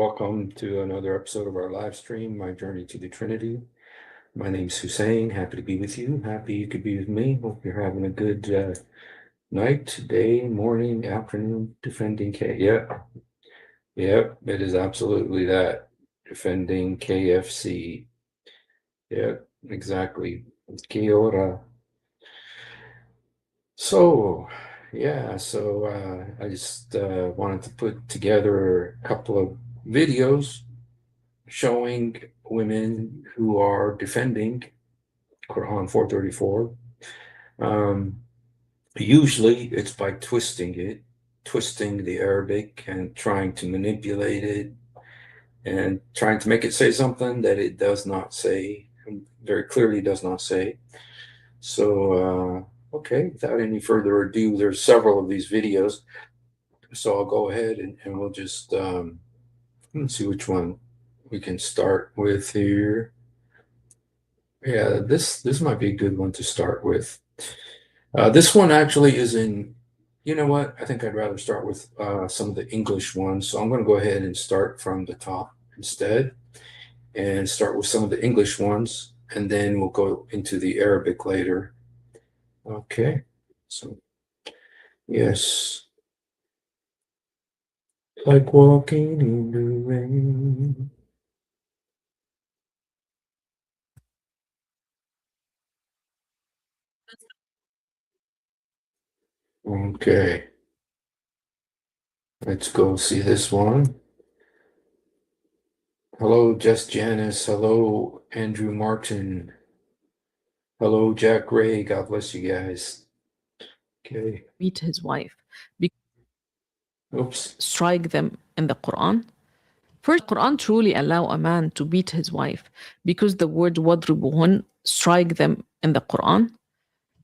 welcome to another episode of our live stream, My Journey to the Trinity. My name's Hussein. Happy to be with you. Happy you could be with me. Hope you're having a good night, day, morning, afternoon, defending K. Yep, it is absolutely that. Defending KFC. Yep, exactly. Kia ora. So, I just wanted to put together a couple of videos showing women who are defending Quran 434. Usually it's by twisting the Arabic and trying to manipulate it and trying to make it say something that it does not say, very clearly does not say. So, okay, without any further ado, there's several of these videos. So I'll go ahead and we'll just let's see which one we can start with here. Yeah, this might be a good one to start with. This one actually is in, you know what? I think I'd rather start with some of the English ones. So I'm going to go ahead and start from the top instead and start with some of the English ones, and then we'll go into the Arabic later. Okay, so yes, like walking in the rain. Okay, let's go see this one. Hello, Jess Janice. Hello, Andrew Martin. Hello, Jack Ray. God bless you guys. Okay. Beat his wife. Oops. Strike them in the Quran. First, Quran truly allow a man to beat his wife because the word wadribuhun, strike them in the Quran.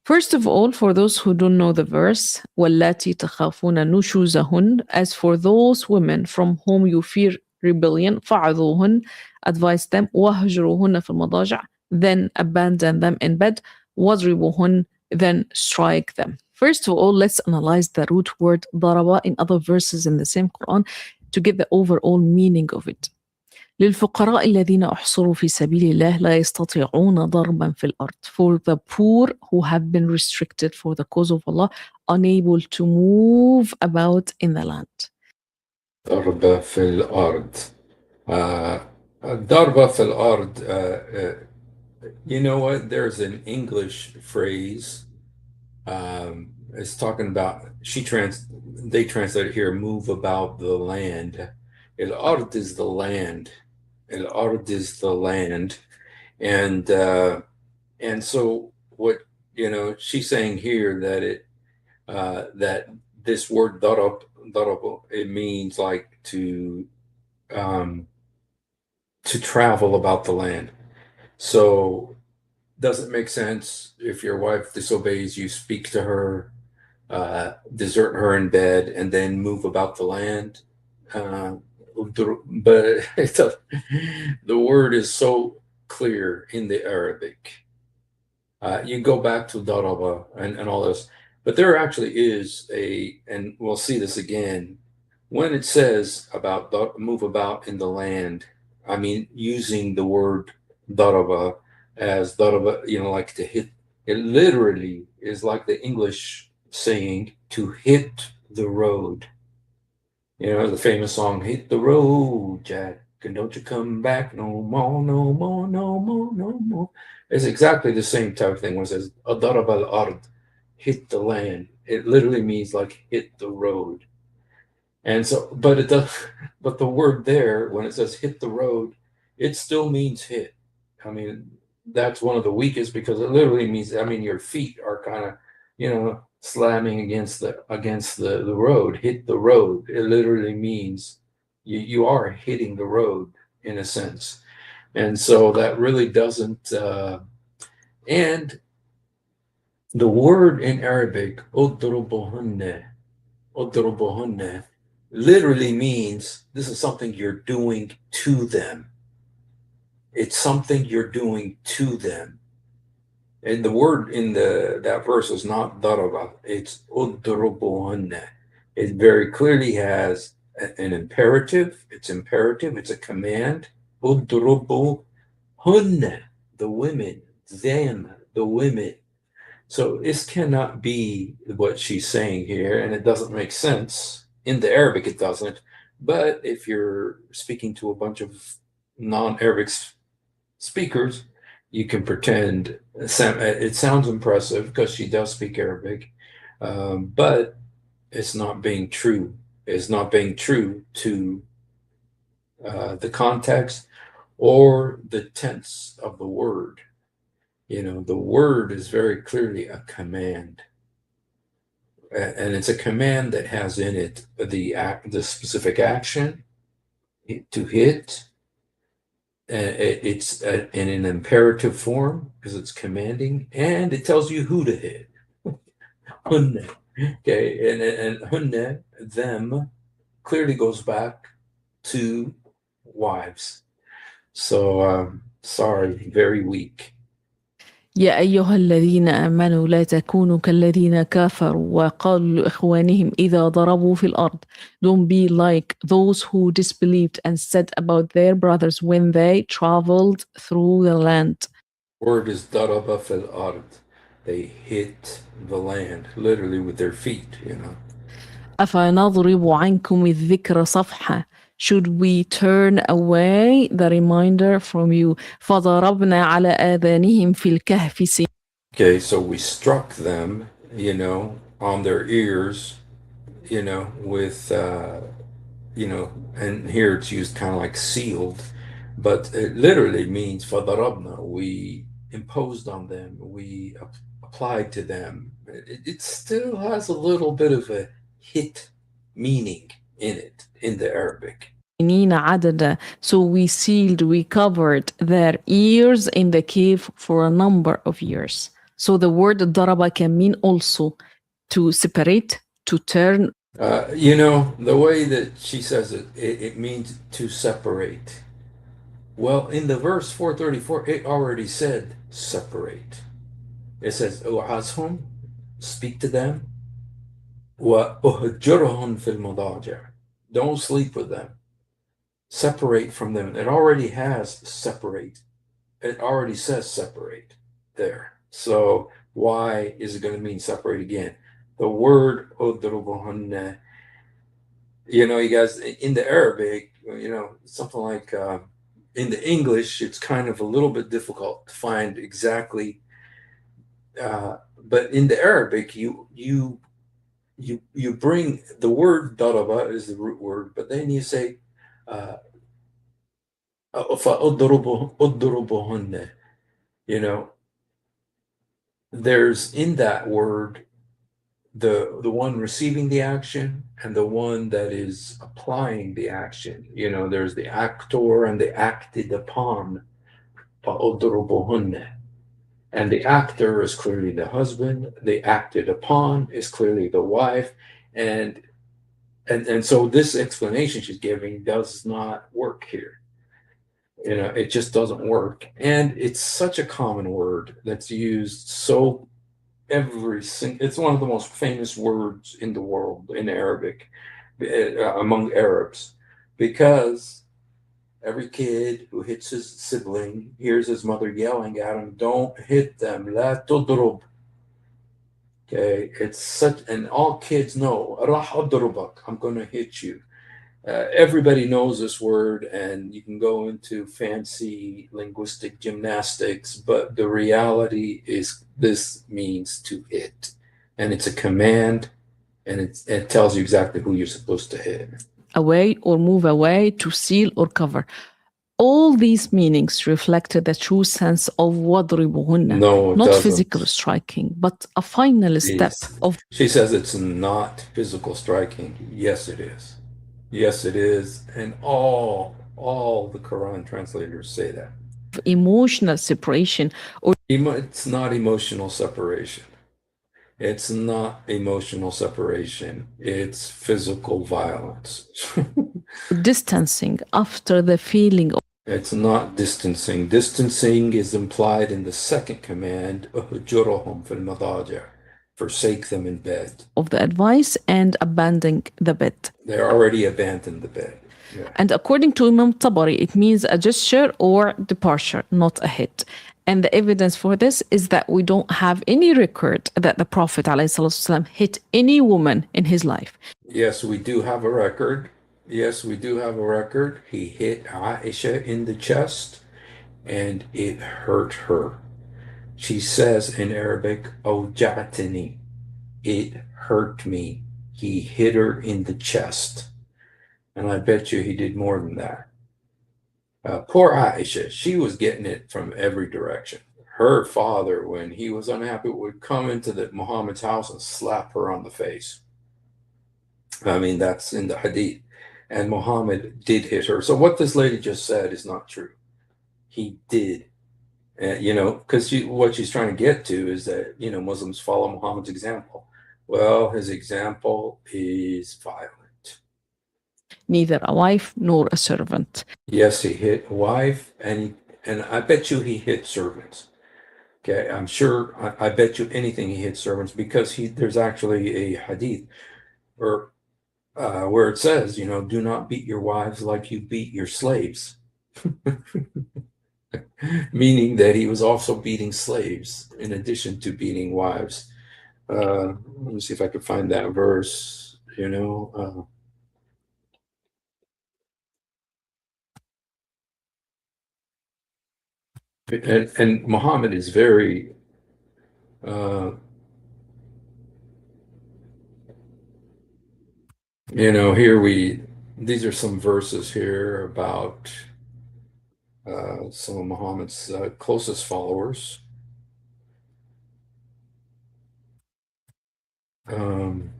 First of all, for those who don't know the verse, وَاللَّاتِي تَخَافُونَ نُشُوزَهُنْ, as for those women from whom you fear rebellion, فَعَظُوهُنْ, advise them, وَهْجُرُوهُنَّ فِي الْمَضَاجِعِ, then abandon them in bed, وَضْرِبُوهُنْ, then strike them. First of all, let's analyze the root word ضرب in other verses in the same Quran to get the overall meaning of it. للفقراء الذين أحصروا في سبيل الله لا يستطيعون ضربا في الأرض. For the poor who have been restricted for the cause of Allah, unable to move about in the land. ضربة في الأرض. ضربة في الأرض. You know what? There's an English phrase. It's talking about, they translate it here, move about the land. El-ard is the land. El-ard is the land. And so what, she's saying here that that this word darab, it means like to travel about the land. So does it make sense if your wife disobeys you, speak to her, desert her in bed, and then move about the land? But the word is so clear in the Arabic. You go back to daraba and all this, but there actually is and we'll see this again, when it says about move about in the land, I mean, using the word daraba as daraba, like to hit, it literally is like the English saying to hit the road. The famous song, hit the road, Jack, and don't you come back no more, no more, no more, no more. It's exactly the same type of thing when it says, darab al-ard, hit the land. It literally means like hit the road. And so, but it does, but the word there, when it says hit the road, it still means hit. I mean, that's one of the weakest because it literally means, your feet are kind of, slamming against the road, hit the road. It literally means you are hitting the road in a sense. And so that really doesn't, and the word in Arabic, udrubuhunne, literally means this is something you're doing to them. It's something you're doing to them. And the word in that verse is not daraba, it's udrubuhunna. It very clearly has an imperative. It's imperative. It's a command. Udrubu hunna, the women. Them, the women. So this cannot be what she's saying here, and it doesn't make sense. In the Arabic, it doesn't. But if you're speaking to a bunch of non-Arabic speakers, you can pretend it sounds impressive because she does speak Arabic, but it's not being true. It's not being true to the context or the tense of the word. You know, the word is very clearly a command, and it's a command that has in it the specific action to hit. It's in an imperative form because it's commanding, and it tells you who to hit. Hunne. Okay, and hunne, them, clearly goes back to wives. So sorry, very weak. يا أيها الذين آمنوا لا تكونوا كالذين كفروا وقالوا لإخوانهم إذا ضربوا في الأرض. Don't be like those who disbelieved and said about their brothers when they traveled through the land. Word is daraba fil ard. They hit the land literally with their feet, you know. أفنضرب عنكم الذكر صفحة. Should we turn away the reminder from you? فضربنا على آذانهم في الكهف سنين. Okay, so we struck them, you know, on their ears, you know, with you know, and here it's used kind of like sealed, but it literally means fadarabna. We imposed on them, we applied to them. It still has a little bit of a hit meaning in it in the Arabic. عددا. So we sealed, we covered their ears in the cave for a number of years. So the word daraba can mean also to separate, to turn. You know, the way that she says it means to separate. Well, in the verse 434, it already said separate. It says, "Wa'azhum," speak to them. وَأُهْجُرْهُمْ فِي الْمَضَاجِعِ, don't sleep with them. Separate from them. It already has separate. It already says separate there. So why is it going to mean separate again? The word udrubuhunna, you know, you guys, in the Arabic, you know, something like in the English, it's kind of a little bit difficult to find exactly. But in the Arabic, you bring the word daraba is the root word, but then you say فَأُضْرِبُهُنَّ. You know, there's in that word the one receiving the action and the one that is applying the action. You know, there's the actor and the acted upon. فَأُضْرِبُهُنَّ. And the actor is clearly the husband. The acted upon is clearly the wife. And so this explanation she's giving does not work here. You know, it just doesn't work. And it's such a common word that's used so it's one of the most famous words in the world in Arabic among Arabs, because every kid who hits his sibling hears his mother yelling at him, "Don't hit them, la tudrub." Okay, it's such, and all kids know, "Rah adrubak," I'm going to hit you. Everybody knows this word, and you can go into fancy linguistic gymnastics, but the reality is this means to hit, and it's a command, and it tells you exactly who you're supposed to hit. Away or move away, to seal or cover. All these meanings reflect the true sense of وَضْرِبُهُنَّ, No, it not doesn't. physical striking, but a final step of. She says it's not physical striking. Yes, it is. Yes, it is. And all the Quran translators say that. Emotional separation or It's not emotional separation. It's not emotional separation. It's physical violence. distancing after the feeling of. It's not distancing. Distancing is implied in the second command, "Uhjuruhum fil madaji'." forsake them in bed. of the advice and abandoning the bed. They already abandoned the bed. Yeah. And according to Imam Tabari, it means a gesture or departure, not a hit. And the evidence for this is that we don't have any record that the Prophet ﷺ hit any woman in his life. Yes, we do have a record. Yes, we do have a record. He hit Aisha in the chest and it hurt her. She says in Arabic, "Awja'tani." It hurt me. He hit her in the chest. And I bet you he did more than that. Poor Aisha, she was getting it from every direction. Her father, when he was unhappy, would come into Muhammad's house and slap her on the face. I mean, that's in the hadith. And Muhammad did hit her. So what this lady just said is not true. He did. Because what she's trying to get to is that, Muslims follow Muhammad's example. Well, his example is violent. Neither a wife nor a servant. Yes, he hit a wife, and I bet you he hit servants. Okay, I'm sure. I bet you anything he hit servants because there's actually a hadith where it says, do not beat your wives like you beat your slaves, meaning that he was also beating slaves in addition to beating wives. Let me see if I could find that verse. And Muhammad is very uh, these are some verses here about some of Muhammad's closest followers. Um,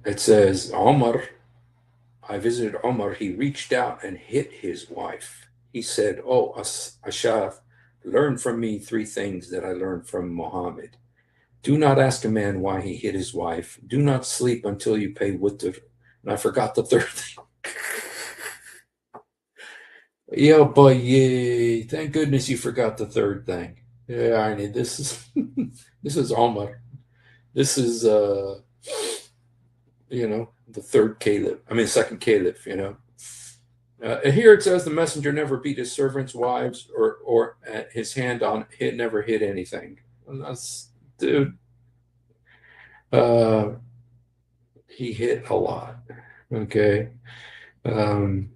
it says, I visited Omar. He reached out and hit his wife. He said, "Oh, Ashaf, learn from me three things that I learned from Muhammad. Do not ask a man why he hit his wife. Do not sleep until you pay witr." And I forgot the third thing. Yeah, but yay. Thank goodness you forgot the third thing. Yeah, I need this is this is Omar. This is the third caliph. I mean second caliph, here it says the messenger never beat his servants' wives or his hand on hit never hit anything. And that's dude. Uh, he hit a lot. Okay. Um,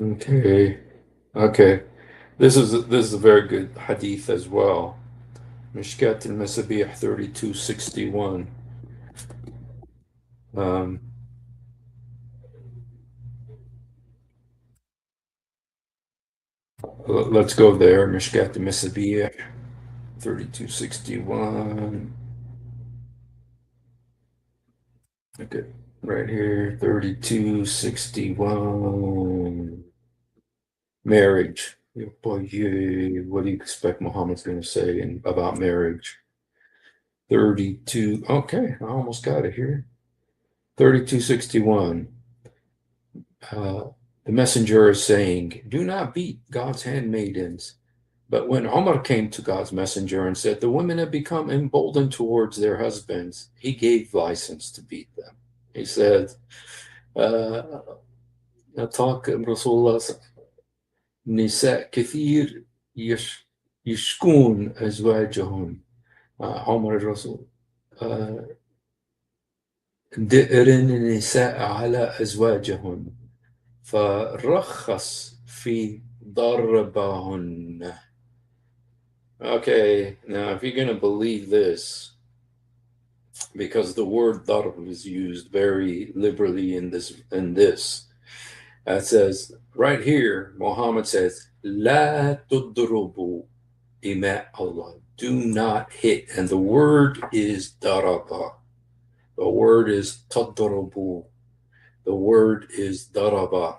okay. Okay. This is a very good hadith as well. Mishkat al-Masabih 3261. Um, let's go there. Mishkat al-Masabih 3261. Okay, right here, 3261. Marriage. Yeah, boy, yeah, what do you expect Muhammad's going to say about marriage? 32. Okay, I almost got it here. 3261. Uh, the messenger is saying, "Do not beat God's handmaidens." But when Omar came to God's messenger and said, "The women have become emboldened towards their husbands," he gave license to beat them. He said, talk Rasulullah, نساء كثير يشكون أزواجهم. عمر الرسول دئر النساء على أزواجهن فرخص في ضربهن. Okay, now if you're going to believe this, because the word darb is used very liberally in this, it says right here, Muhammad says, "La tudrubu ima Allah." Do not hit. And the word is daraba. The word is tadrubu. The word is daraba.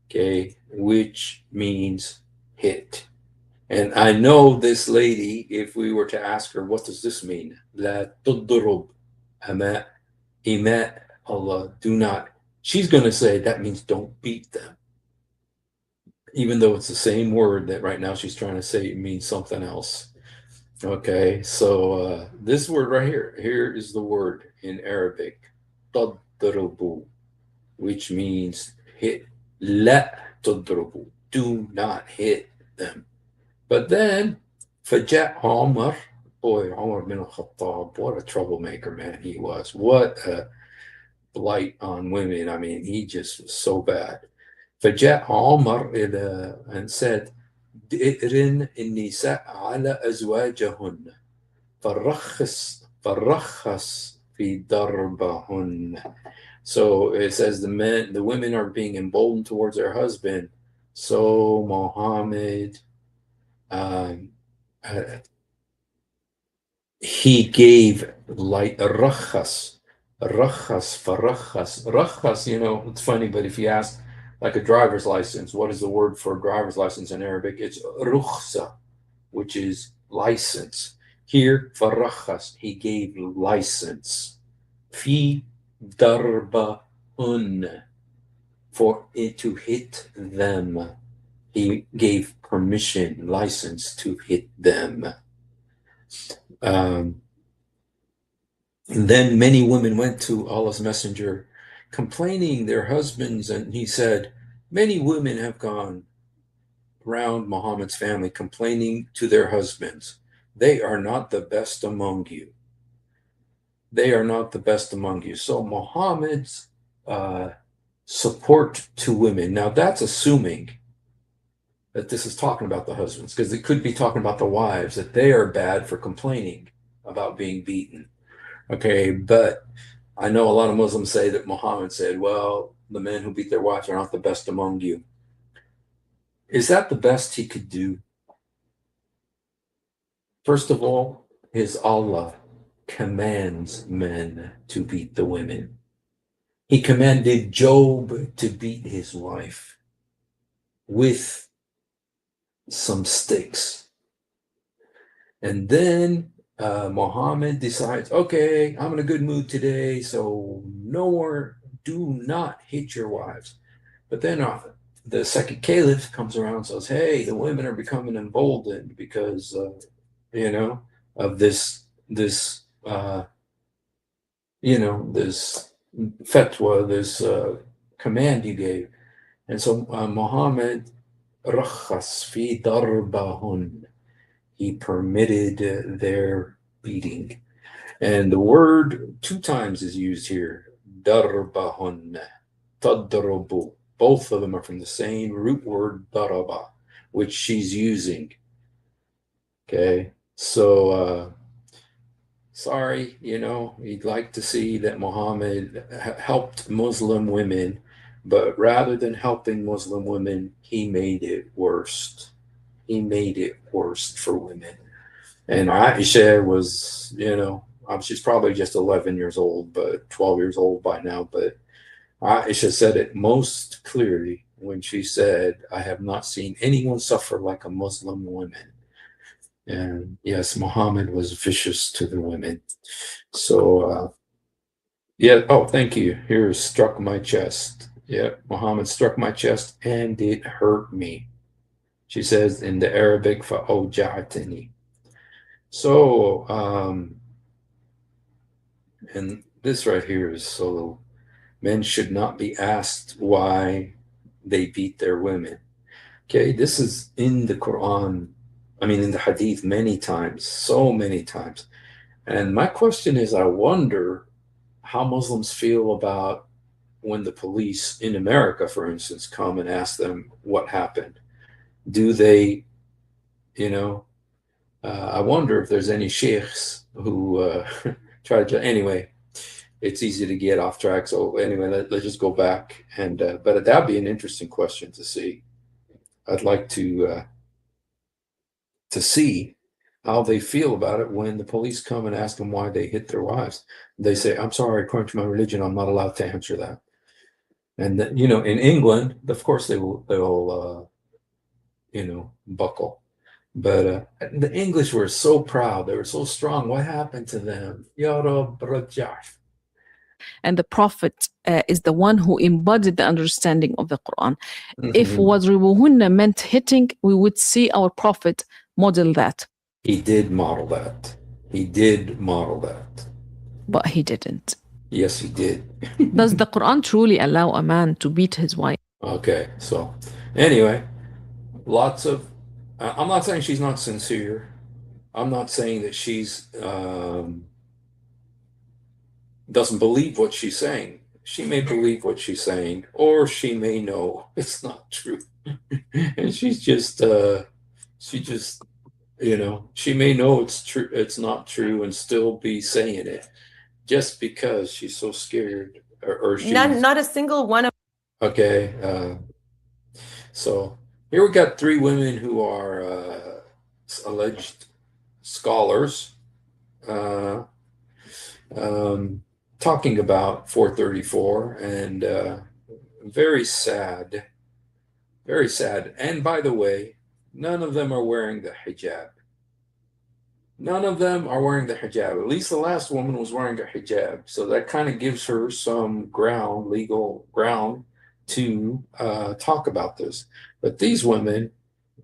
Okay, which means hit. And I know this lady, if we were to ask her, what does this mean? La tudrub ama ima Allah, do not. She's going to say that means don't beat them, even though it's the same word that right now she's trying to say it means something else. Okay, so this word right here is the word in Arabic, tadrubu, which means hit. La tadrubu, do not hit them. But then, Fajat Omar, boy, Omar bin al-Khattab, what a troublemaker, man, he was. What a blight on women. I mean, he just was so bad. فجاء عمر and said, ائرن النساء على أزواجهن فرخص في ضربهن. So it says the women are being emboldened towards their husband. So Muhammad, um, uh, he gave like a rakhas. It's funny, but if you ask like a driver's license, what is the word for driver's license in Arabic? It's rukhsa, which is license. Here, farakhas, he gave license. Fi darba un, for it to hit them. He gave permission, license to hit them. Um, And then many women went to Allah's Messenger complaining their husbands, and he said, many women have gone around Muhammad's family complaining to their husbands. They are not the best among you. They are not the best among you. So Muhammad's uh, support to women, now that's assuming that this is talking about the husbands, because it could be talking about the wives, that they are bad for complaining about being beaten. Okay, but I know a lot of Muslims say that Muhammad said, well, the men who beat their wives are not the best among you. Is that the best he could do? First of all, his Allah commands men to beat the women. He commanded Job to beat his wife with some sticks. And then Muhammad decides, okay, I'm in a good mood today, so no more, do not hit your wives. But then the second caliph comes around and says, hey, the women are becoming emboldened because, you know, of this fatwa, this command you gave. And so Muhammad, rakhas fi darbahun, he permitted their beating. And the word two times is used here, darbahun, tadrubu. Both of them are from the same root word, daraba, which she's using. Okay, so sorry, you'd like to see that Muhammad helped Muslim women, but rather than helping Muslim women, he made it worse. He made it worse for women. And Aisha was, she's probably just 11 years old, but 12 years old by now. But Aisha said it most clearly when she said, I have not seen anyone suffer like a Muslim woman. And yes, Muhammad was vicious to the women. So, yeah, oh, thank you. Here, struck my chest. Yeah, Muhammad struck my chest and it hurt me. She says in the Arabic, فَأَوْجَعَتَنِي. So, and this right here is so men should not be asked why they beat their women. Okay, this is in the Quran, I mean, in the Hadith many times, so many times. And my question is, I wonder how Muslims feel about when the police in America, for instance, come and ask them what happened. Do they, you know, I wonder if there's any sheikhs who try to, anyway, it's easy to get off track. So anyway, let's just go back and, but that'd be an interesting question to see. I'd like to see how they feel about it when the police come and ask them why they hit their wives. They say, I'm sorry, according to my religion, I'm not allowed to answer that. And in England, of course, they'll buckle. But the English were so proud. They were so strong. What happened to them? Ya Rab rajah. And the Prophet is the one who embodied the understanding of the Quran. If Mhm. وَضْرِبُوهُنَّ meant hitting, we would see our Prophet model that, He did model that. He did model that. but he didn't. Yes, he did. Does the Quran truly allow a man to beat his wife? Okay, so anyway, lots of. I'm not saying she's not sincere. I'm not saying that she's doesn't believe what she's saying. She may believe what she's saying, or she may know it's not true, and she just she may know it's true, it's not true, and still be saying it just because she's so scared, or she's Not a single one of okay. So here we got three women who are alleged scholars uh, um, talking about 434, and very sad, very sad. And by the way, none of them are wearing the hijab. None of them are wearing the hijab. At least the last woman was wearing a hijab. So that kind of gives her some ground, legal ground, to talk about this. But these women,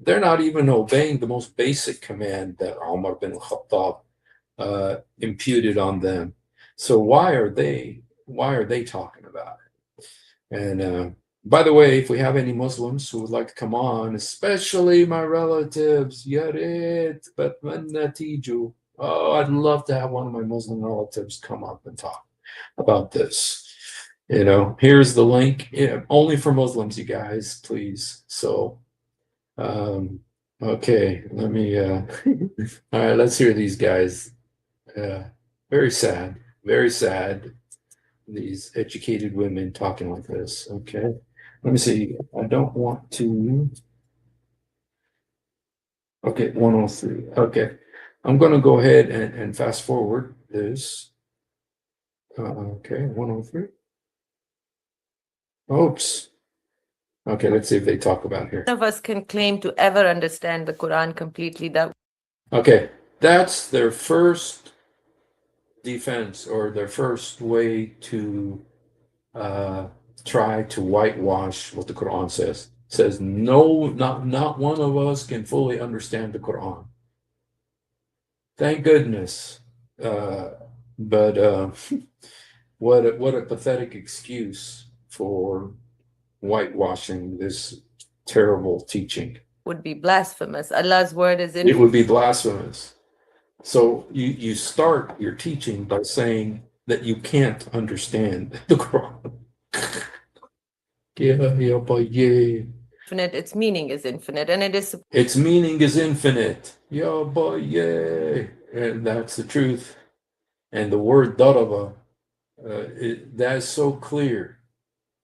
they're not even obeying the most basic command that Umar bin Khattab imputed on them. So why are they talking about it? And by the way, if we have any Muslims who would like to come on, especially my relatives, Yarit, but Tiju. Oh, I'd love to have one of my Muslim relatives come up and talk about this. Here's the link. Yeah, only for Muslims, you guys, please. So, okay, let me. All right, let's hear these guys. Uh, very sad, very sad. These educated women talking like this. Okay. Let me see. I don't want to. Okay, 103. Okay. I'm going to go ahead and fast forward this. Okay, 103. Oops. Okay, let's see if they talk about here. of us can claim to ever understand the Quran completely. That Okay, that's their first defense, or their first way to uh, try to whitewash what the Quran says. It says no, not one of us can fully understand the Quran. Thank goodness. But what a pathetic excuse for whitewashing this terrible teaching. would be blasphemous. Allah's word is It would be blasphemous. So you start your teaching by saying that you can't understand the Quran. Yeah, but yeah. infinite. Its meaning is infinite, and it is Its meaning is infinite. Yeah, but yeah. And that's the truth. And the word daraba, that is so clear,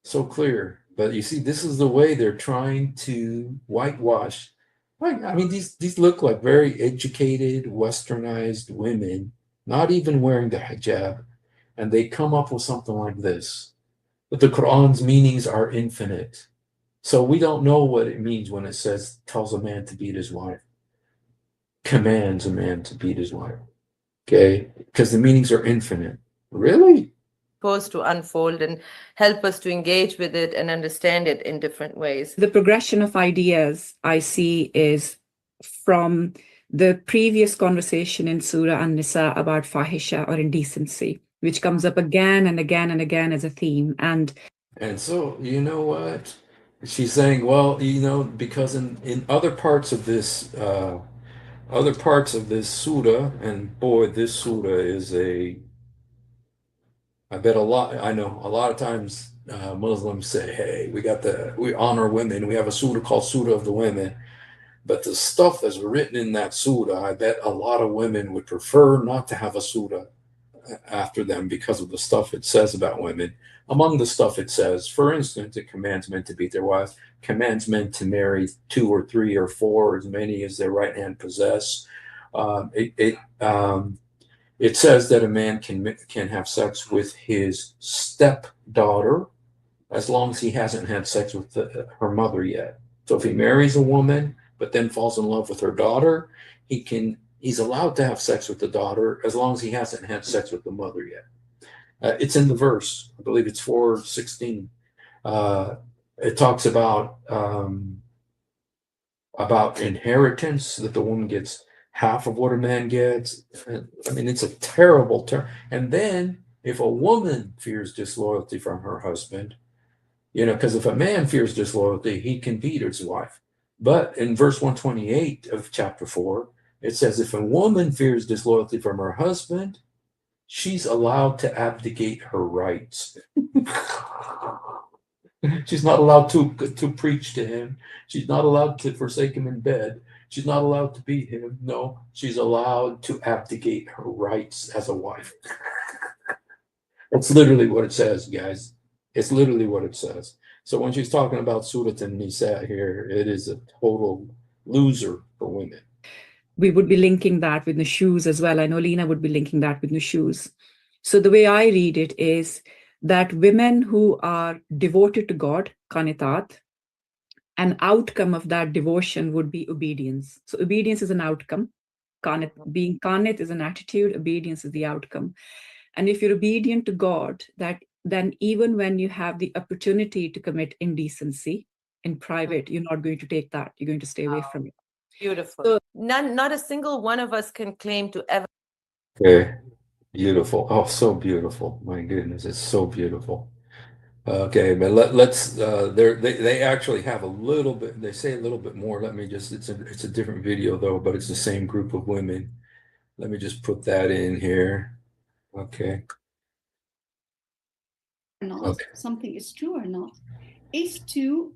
so clear. But you see, this is the way they're trying to whitewash. I mean, these look like very educated, westernized women, not even wearing the hijab, and they come up with something like this. But the Quran's meanings are infinite. So we don't know what it means when it says tells a man to beat his wife, commands a man to beat his wife. Okay? Because the meanings are infinite. Really? supposed to unfold and help us to engage with it and understand it in different ways. The progression of ideas I see is from the previous conversation in Surah An-Nisa about fahisha or indecency, which comes up again and again and again as a theme. And so, you know what? She's saying, well, because in other parts of this surah, and boy, this surah is I bet I know a lot of times Muslims say, hey, we honor women. We have a surah called Surah of the Women. But the stuff that's written in that surah, I bet a lot of women would prefer not to have a surah after them because of the stuff it says about women. Among the stuff it says, for instance, it commands men to beat their wives, commands men to marry 2 or 3 or 4, as many as their right hand possess. It says that a man can have sex with his stepdaughter as long as he hasn't had sex with her mother yet. So if he marries a woman but then falls in love with her daughter, he's allowed to have sex with the daughter as long as he hasn't had sex with the mother yet. It's in the verse. I believe it's 4:16. It talks about inheritance, that the woman gets half of what a man gets. I mean, it's a terrible term. And then if a woman fears disloyalty from her husband, because if a man fears disloyalty, he can beat his wife. But in verse 128 of chapter 4, it says, if a woman fears disloyalty from her husband, she's allowed to abdicate her rights. She's not allowed to preach to him. She's not allowed to forsake him in bed. She's not allowed to beat him. No, she's allowed to abdicate her rights as a wife. That's literally what it says, guys. It's literally what it says. So when she's talking about Surat an-Nisa here, it is a total loser for women. We would be linking that with nushuz as well. I know Lena would be linking that with nushuz. So the way I read it is that women who are devoted to God, qanitat, an outcome of that devotion would be obedience. So obedience is an outcome. Being qanit is an attitude, obedience is the outcome. And if you're obedient to God, then even when you have the opportunity to commit indecency in private, you're not going to take that. You're going to stay away from it. Beautiful. So, not a single one of us can claim to ever. Okay, beautiful. Oh, so beautiful. My goodness, it's so beautiful. Okay, but let's they actually have a little bit, they say a little bit more. Let me just, it's a different video though, but it's the same group of women. Let me just put that in here. Okay. Not Okay. something is true or not, is to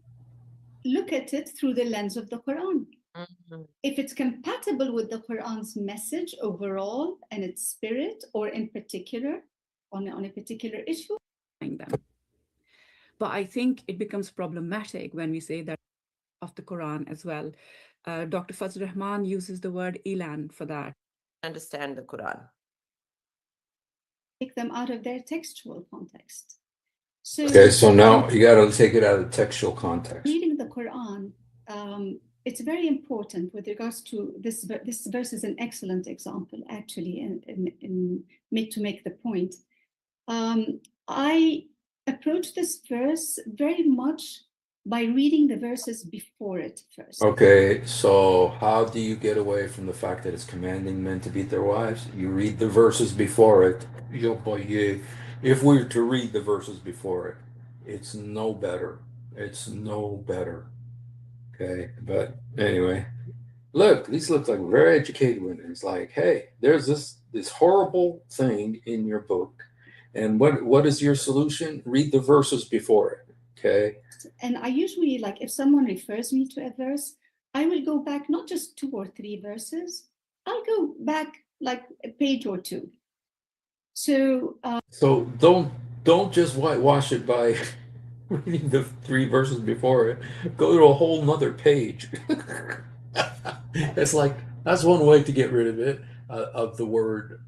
look at it through the lens of the Quran. Mhm. If it's compatible with the Quran's message overall and its spirit, or in particular on a particular issue. them. But I think it becomes problematic when we say that of the Quran as well. Dr. Fazl Rahman uses the word ilan for that. Understand the Quran. Take them out of their textual context. So, Okay, so now you got to take it out of textual context. reading the Quran, it's very important with regards to this. This verse is an excellent example, actually, in make the point. I approach this verse very much by reading the verses before it first. Okay, so how do you get away from the fact that it's commanding men to beat their wives? You read the verses before it. If we were to read the verses before it, it's no better. It's no better. Okay, but anyway, look, these look like very educated women. It's like, hey, there's this horrible thing in your book, and what is your solution? Read the verses before it. Okay. And I usually, like, if someone refers me to a verse, I will go back not just 2 or 3 verses. I'll go back like a page or 2. So So don't just whitewash it by reading the 3 verses before it. Go to a whole nother page. It's like, that's one way to get rid of it, of the word,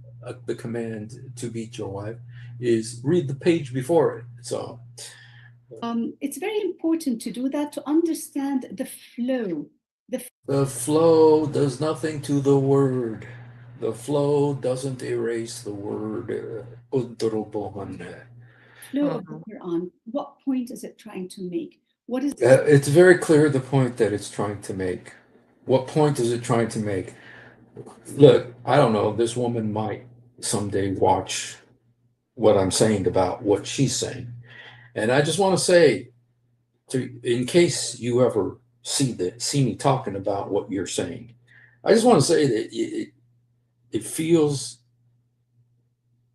the command to beat your wife, is read the page before it. So it's very important to do that, to understand the flow. the flow does nothing to the word. The flow doesn't erase the word. Flow of the Quran. What point is it trying to make? What is It's very clear the point that it's trying to make. What point is it trying to make? Look, I don't know. This woman might someday watch what I'm saying about what she's saying. And I just want to say, in case you ever see me talking about what you're saying, I just want to say that it feels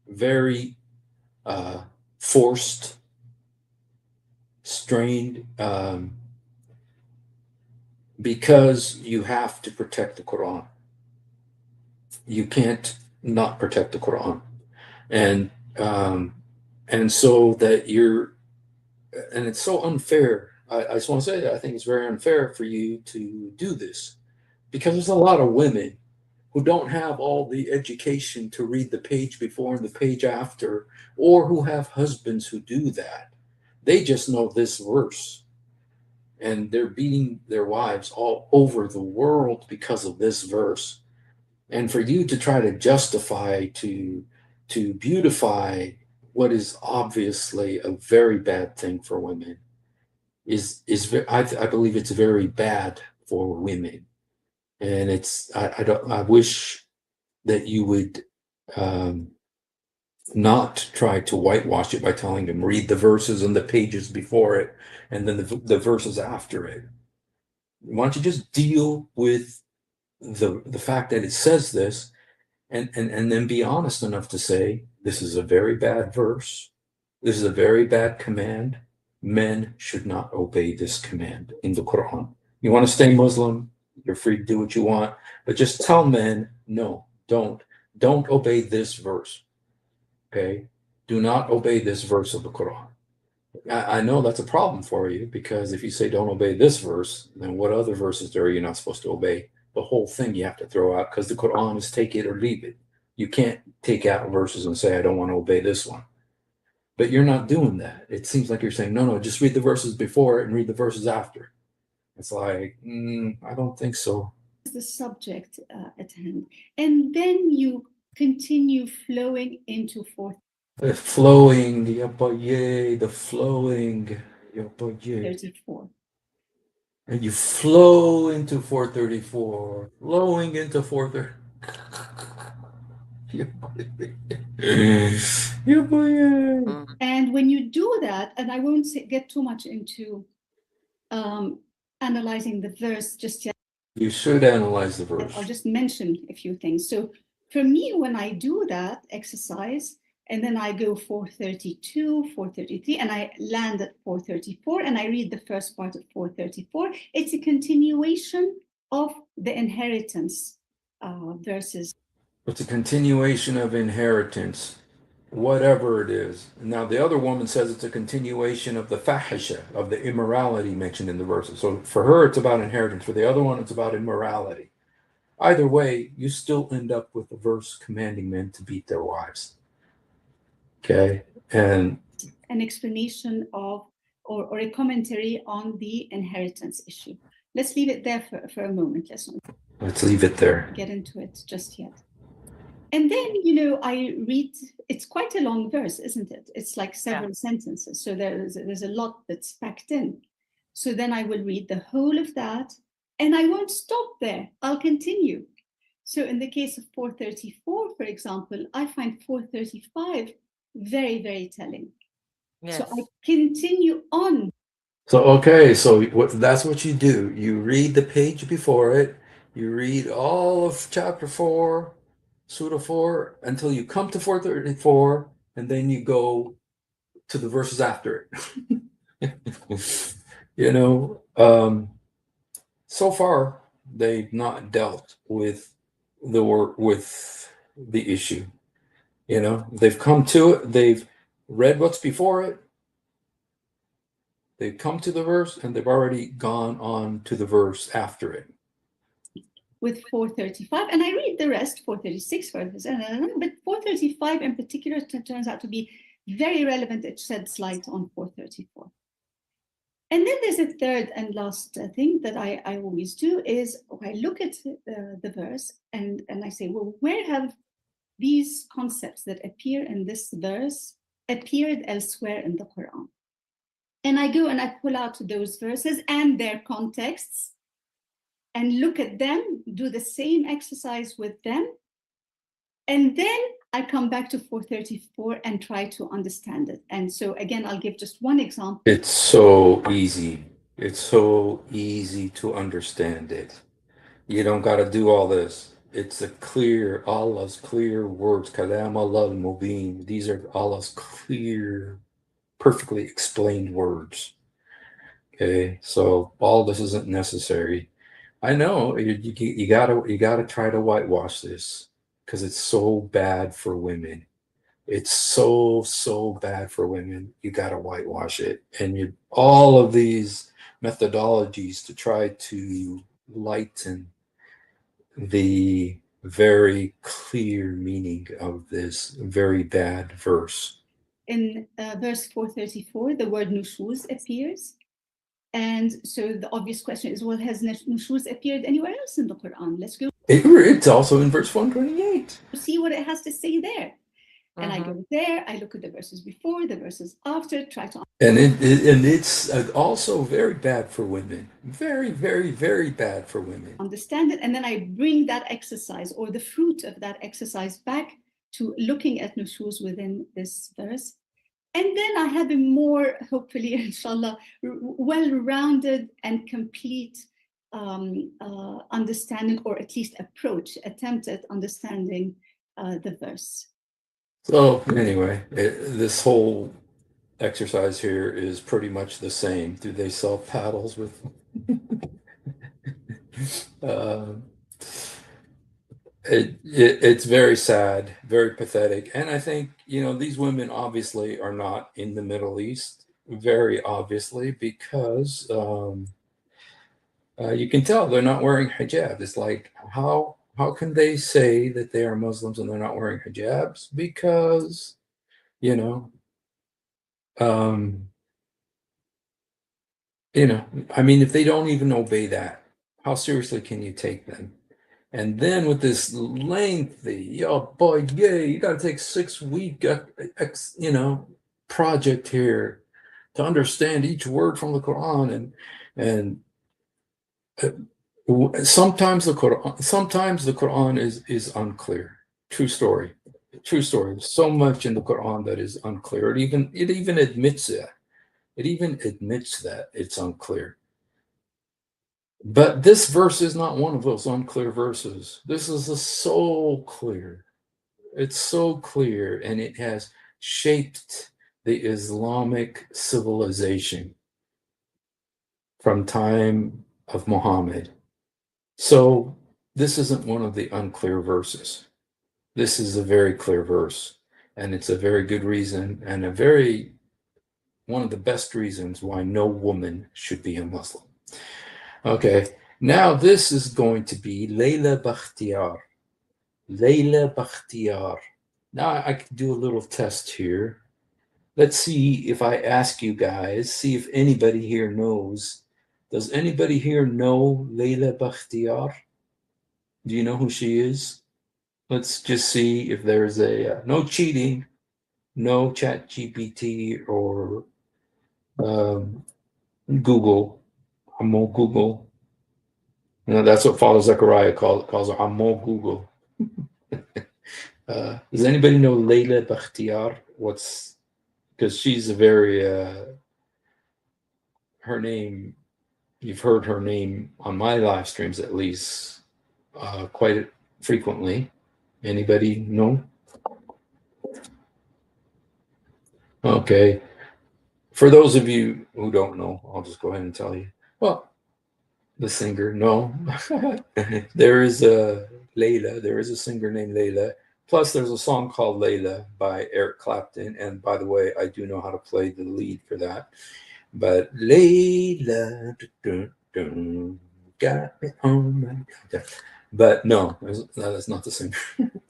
very forced, strained, because you have to protect the Quran. You can't not protect the Quran, and so that and it's so unfair. I just want to say that I think it's very unfair for you to do this, because there's a lot of women who don't have all the education to read the page before and the page after, or who have husbands who do that. They just know this verse. and they're beating their wives all over the world because of this verse. And for you to try to justify, to beautify what is obviously a very bad thing for women I believe it's very bad for women. And I wish that you would um, not try to whitewash it by telling them read the verses and the pages before it and then the verses after it. Why don't you just deal with the fact that it says this, and then be honest enough to say this is a very bad verse, this is a very bad command. Men should not obey this command in the Quran. You want to stay Muslim, you're free to do what you want, but just tell men, no, don't obey this verse. Okay, do not obey this verse of the Quran. I know that's a problem for you, because if you say don't obey this verse, then what other verses are you not supposed to obey? The whole thing you have to throw out, because the Quran is take it or leave it. You can't take out verses and say I don't want to obey this one. But you're not doing that. It seems like you're saying no, just read the verses before it and read the verses after. It's like I don't think so. The subject at hand, and then you continue flowing into fourth. The flowing, the flowing, 34. and you flow into 434, flowing into 430. And when you do that, and I won't get too much into analyzing the verse just yet. You should analyze the verse. I'll just mention a few things. So for me, when I do that exercise, and then I go 432, 433, and I land at 434, and I read the first part of 434, it's a continuation of the inheritance verses. It's a continuation of inheritance, whatever it is. Now, the other woman says it's a continuation of the fahisha, of the immorality mentioned in the verses. So for her, it's about inheritance. For the other one, it's about immorality. Either way, you still end up with a verse commanding men to beat their wives. Okay? And an explanation of, or a commentary on the inheritance issue. Let's leave it there for a moment. Let's leave it there. Get into it just yet. And then, I read, it's quite a long verse, isn't it? It's like several sentences. So there's a lot that's packed in. So then I will read the whole of that, and I won't stop there. I'll continue. So in the case of 434, for example, I find 435 very, very telling. Yes. So I continue on. So, that's what you do. You read the page before it. You read all of chapter 4, Surah 4, until you come to 434, and then you go to the verses after it. So far, they've not dealt with the issue. They've come to it. They've read what's before it. They've come to the verse, and they've already gone on to the verse after it. With 435, and I read the rest, 436, 437, but 435 in particular turns out to be very relevant. It sheds light on 434. And then there's a third and last thing that I always do is I look at the verse and I say, well, where have these concepts that appear in this verse appeared elsewhere in the Quran? And I go and I pull out those verses and their contexts and look at them, do the same exercise with them. And then I come back to 434 and try to understand it. And so again, I'll give just one example. It's so easy. It's so easy to understand it. You don't got to do all this. It's Allah's clear words. Kalam Allah al-Mubin. These are Allah's clear, perfectly explained words. Okay, so all this isn't necessary. I know you gotta try to whitewash this because it's so bad for women. It's so bad for women. You gotta whitewash it, and all of these methodologies to try to lighten the very clear meaning of this very bad verse. In verse 434, the word nushuz appears. And so the obvious question is, well, has nushuz appeared anywhere else in the Quran? Let's go It's also in verse 128. see what it has to say there. And I Mhm. go there, I look at the verses before, the verses after, try to And it's also very bad for women. Very, very, very bad for women. understand it. And then I bring that exercise or the fruit of that exercise back to looking at nushuz within this verse. And then I have a more, hopefully, inshallah, well-rounded and complete understanding, or at least attempt at understanding the verse. So anyway, this whole exercise here is pretty much the same. Do they sell paddles with? It's very sad, very pathetic, and I think these women obviously are not in the Middle East, very obviously, because you can tell they're not wearing hijab. It's like how can they say that they are Muslims and they're not wearing hijabs? Because um, I mean, if they don't even obey that, how seriously can you take them? And then with this lengthy, oh boy, yay, you got to take 6 week, project here to understand each word from the Quran. And sometimes the Quran is unclear. True story. True story. There's so much in the Quran that is unclear. It even admits that. It even admits that it's unclear. But this verse is not one of those unclear verses. This is so clear. It's so clear, and it has shaped the Islamic civilization from time of Muhammad. So this isn't one of the unclear verses. This is a very clear verse, and it's a very good reason, and one of the best reasons why no woman should be a Muslim. Okay, now this is going to be Layla Bakhtiyar. Layla Bakhtiyar. Now I can do a little test here. Let's see if I ask you guys, see if anybody here knows. Does anybody here know Layla Bakhtiyar? Do you know who she is? Let's just see if there's no cheating, no chat GPT or Google. Ammo Google. That's what Father Zechariah calls her, Ammo Google. Does anybody know Layla Bakhtiyar? Because she's a very, her name, you've heard her name on my live streams at least quite frequently. Anybody know? Okay. For those of you who don't know, I'll just go ahead and tell you. Well, the singer, no. There is a Layla. There is a singer named Layla. Plus, there's a song called Layla by Eric Clapton. And by the way, I do know how to play the lead for that. But Layla, got me on my. But no, that's not the singer.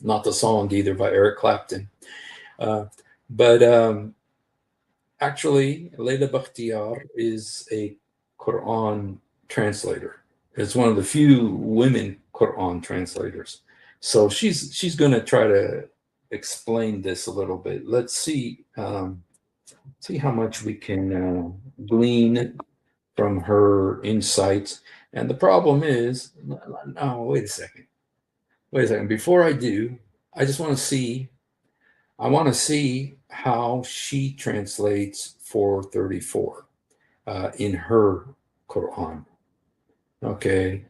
Not the song either by Eric Clapton. But actually, Layla Bakhtiyar is a Quran translator. It's one of the few women Quran translators. So she's going to try to explain this a little bit. Let's see how much we can glean from her insights. And the problem is, no, wait a second. Before I do, I just want to see. I want to see how she translates 434 in her Quran. Okay.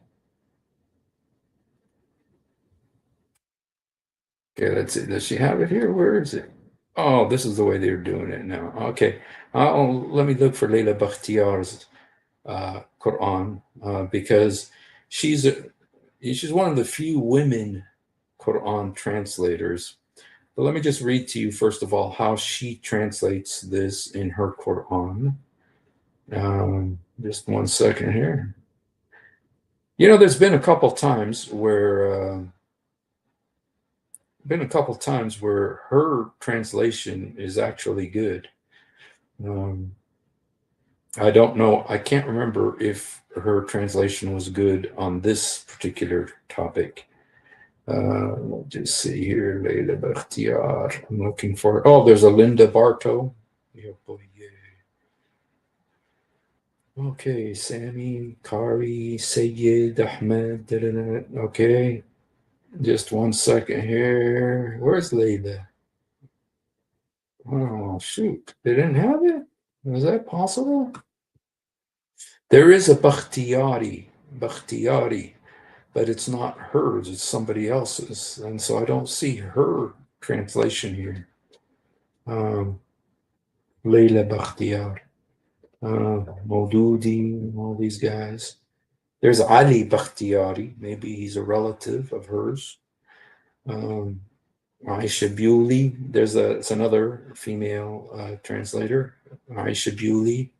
Okay, let's see. Does she have it here? Where is it? Oh, this is the way they're doing it now. Okay. Let me look for Layla Bakhtiyar's Quran because she's one of the few women Quran translators. But let me just read to you first of all how she translates this in her Quran. Just 1 second here. There's been a couple times where her translation is actually good. I don't know. I can't remember if her translation was good on this particular topic. We'll just see here. Leila Bakhtiar. I'm looking for. Oh, there's a Linda Bartow. Yeah, boy, yeah. Okay, Sammy, Kari, Sayyid, Ahmed. Okay, just one second here. Where's Leila? Oh, shoot. They didn't have it? Is that possible? There is a Bakhtiari, but it's not hers, it's somebody else's. And so I don't see her translation here. Leila Bakhtiar, Maududi, all these guys. There's Ali Bakhtiari, maybe he's a relative of hers. Aisha Bewley, it's another female translator, Aisha Bewley.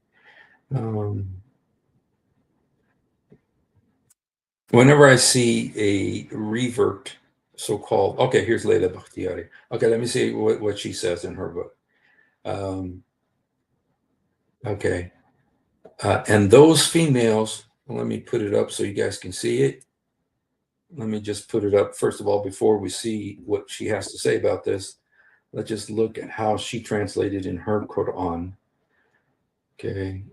Whenever I see a revert, so-called, okay, here's Leila Bakhtiari. Okay, let me see what she says in her book. Okay, and those females, let me put it up so you guys can see it. Let me just put it up first of all before we see what she has to say about this. Let's just look at how she translated in her Quran. Okay,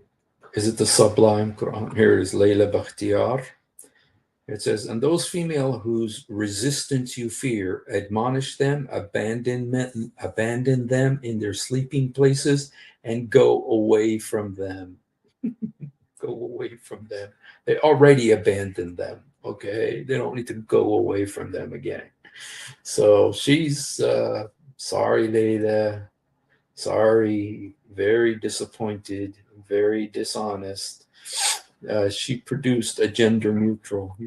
is it the Sublime Quran? Here it is, Leila Bakhtiar. It says, and those female whose resistance you fear, admonish them, abandon them in their sleeping places, and go away from them. Go away from them. They already abandoned them. Okay, they don't need to go away from them again. So she's sorry, Leila. Sorry, very disappointed, very dishonest. She produced a gender neutral.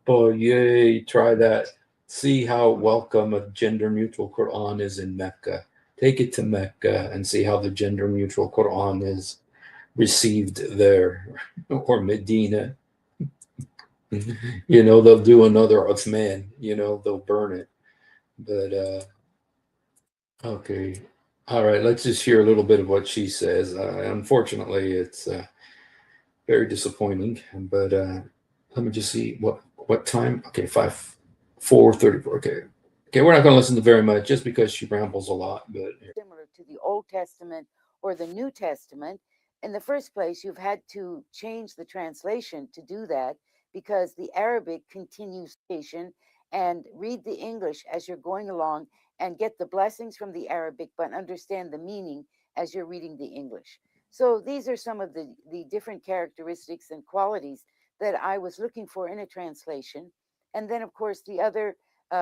Boy, yay, try that. See how welcome a gender neutral Quran is in Mecca. Take it to Mecca and see how the gender neutral Quran is received there, or Medina. They'll do another Uthman, they'll burn it. But okay. All right, let's just hear a little bit of what she says. Unfortunately, it's very disappointing. But let me just see what time. Okay, 4:34. Okay, we're not going to listen to very much just because she rambles a lot. But similar to the Old Testament or the New Testament. In the first place, you've had to change the translation to do that because the Arabic continues and read the English as you're going along and get the blessings from the Arabic, but understand the meaning as you're reading the English. So these are some of the different characteristics and qualities that I was looking for in a translation. And then, of course, the other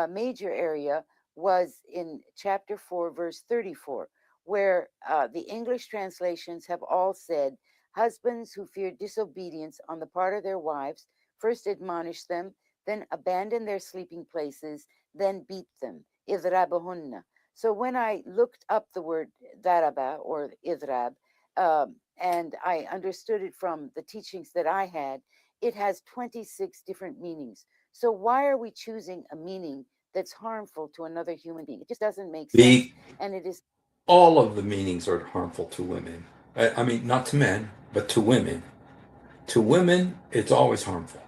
major area was in chapter 4, verse 34, where the English translations have all said, husbands who fear disobedience on the part of their wives first admonish them, then abandon their sleeping places, then beat them. Idrabahunna. So when I looked up the word daraba or idrab, and I understood it from the teachings that I had, it has 26 different meanings. So why are we choosing a meaning that's harmful to another human being? It just doesn't make sense. And it is all of the meanings are harmful to women. I mean, not to men, but to women. To women, it's always harmful.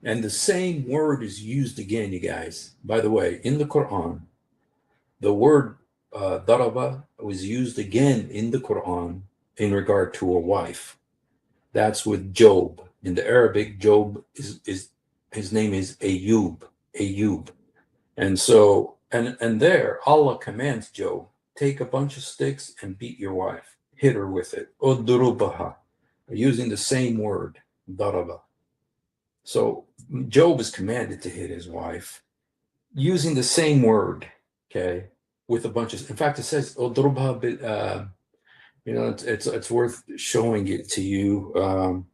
And the same word is used again, you guys. By the way, in the Quran, the word daraba was used again in the Quran in regard to a wife. That's with Job. In the Arabic, Job is his name is Ayub. Ayub. And so, and there, Allah commands Job, take a bunch of sticks and beat your wife. Hit her with it. Udrubaha. Using the same word, daraba. So Job is commanded to hit his wife using the same word, okay, with a bunch of, in fact, it says, Udrubaha, it's worth showing it to you.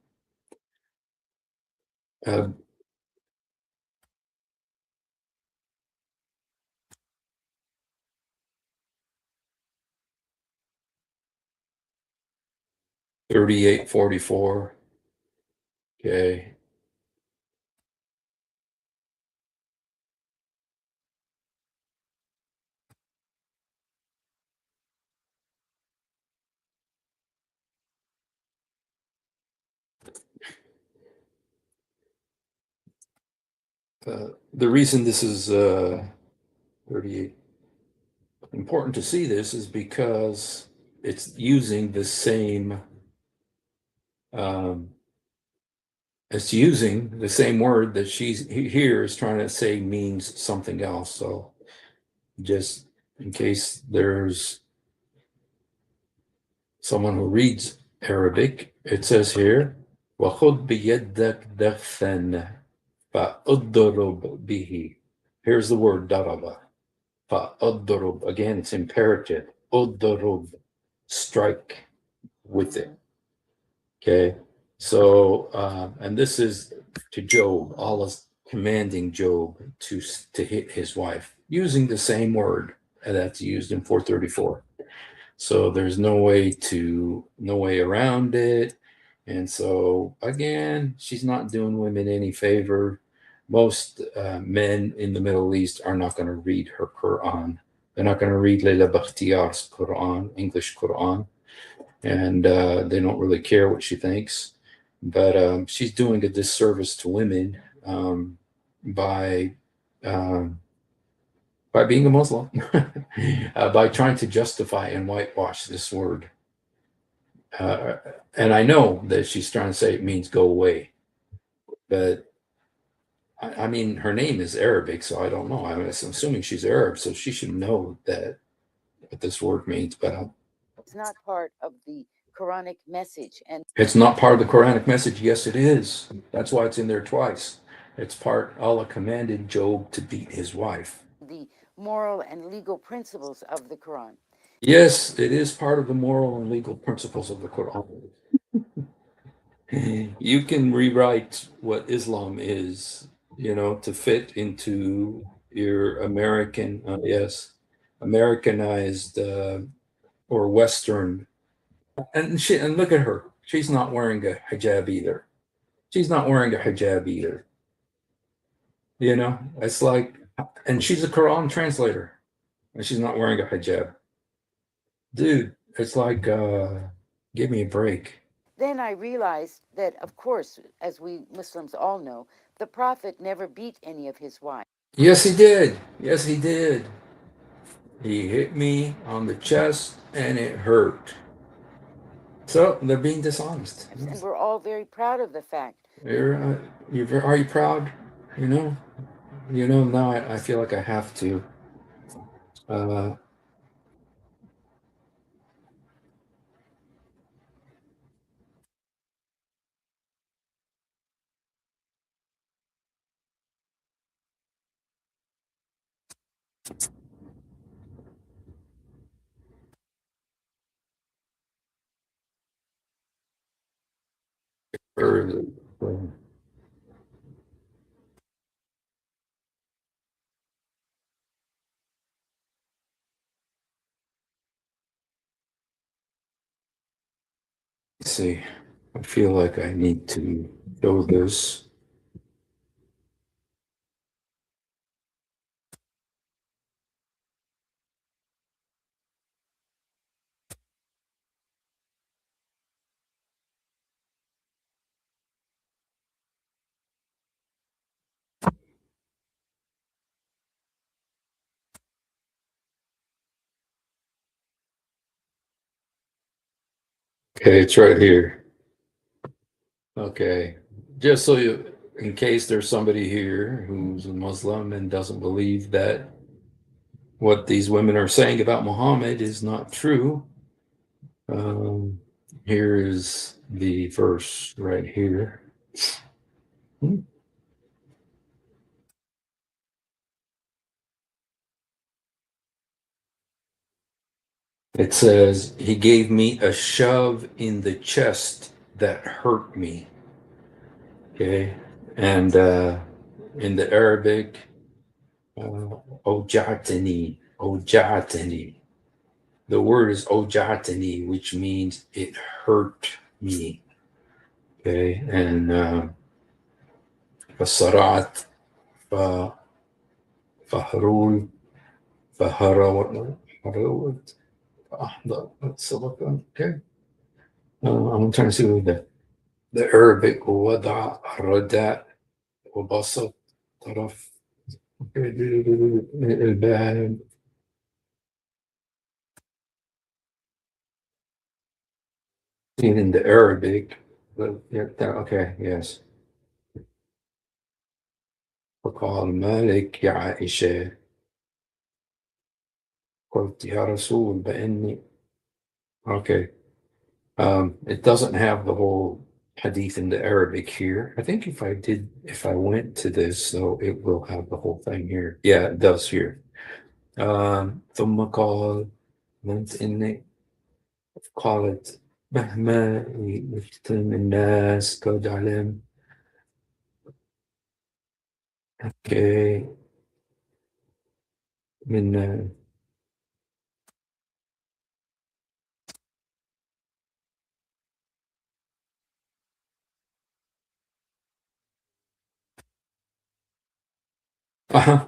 Uh, 38:44. Okay. the reason this is 38 important to see this is because it's using the same it's using the same word that she's here is trying to say means something else. So just in case there's someone who reads Arabic, it says here وَخُذْ بِيَدَّكْ دَغْفًا فَأُضْرُبْ بِهِ. Here's the word daraba. فَأُضْرُبْ. Again, it's imperative. أُضْرُبْ. Strike with it. Okay. So, and this is to Job. Allah's commanding Job to hit his wife using the same word that's used in 434. So there's no way around it. And so again, she's not doing women any favor. Most men in the Middle East are not going to read her Quran. They're not going to read Leila Bakhtiyar's Quran, English Quran, and they don't really care what she thinks. But she's doing a disservice to women by being a Muslim, by trying to justify and whitewash this word. And I know that she's trying to say it means go away, but I mean, her name is Arabic, so I don't know. I'm assuming she's Arab, so she should know that what this word means. But it's not part of the Quranic message, and it's not part of the Quranic message. Yes, it is. That's why it's in there twice. It's part. Allah commanded Job to beat his wife. The moral and legal principles of the Quran. Yes, it is part of the moral and legal principles of the Quran. You can rewrite what Islam is, to fit into your Americanized or Western. And look at her. She's not wearing a hijab either. It's like, and she's a Quran translator, and she's not wearing a hijab. Dude, it's like, give me a break. Then I realized that, of course, as we Muslims all know, the Prophet never beat any of his wives. Yes, he did. Yes, he did. He hit me on the chest, and it hurt. So they're being dishonest. And we're all very proud of the fact. Are you proud? Now I feel like I have to. See, I feel like I need to show this. Okay, it's right here. Okay, just so in case there's somebody here who's a Muslim and doesn't believe that what these women are saying about Muhammad is not true, here is the verse right here. It says, he gave me a shove in the chest that hurt me. Okay. And in the Arabic, ojatani. The word is ojatani, which means it hurt me. Okay. And fasarat, faharul, faharawat. Okay. I'm trying to see what the Arabic وضع الرداء وبسط طرف الباب in the Arabic. But, yeah, okay, yes. فقال مالك يا عائشة قلت يا رسول بإني okay. It doesn't have the whole hadith in the Arabic here. I think if I went to this, though, it will have the whole thing here. Yeah, it does here. ثم قال قلت إني قالت مهما يفتن الناس قد علم okay. من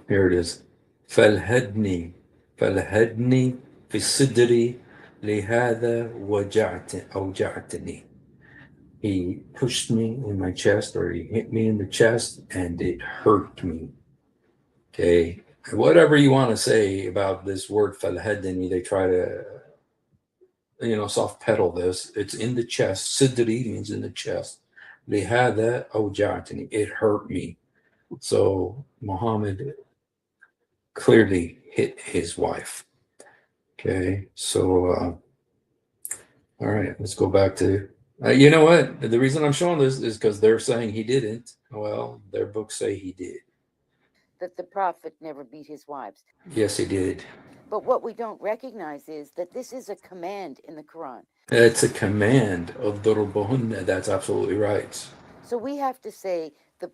here it is. فلهدني في صدري لهذا أوجعتني. He pushed me in my chest, or he hit me in the chest, and it hurt me. Okay. Whatever you want to say about this word falhadani, they try to, soft pedal this. It's in the chest. Sidri means in the chest. Lihada awja'tani. It hurt me. So Muhammad clearly hit his wife. Okay. So, all right, let's go back to, you know what? The reason I'm showing this is because they're saying he didn't. Well, their books say he did. That the prophet never beat his wives. Yes, he did. But what we don't recognize is that this is a command in the Quran. It's a command of Durubuhunna. That's absolutely right. So we have to say the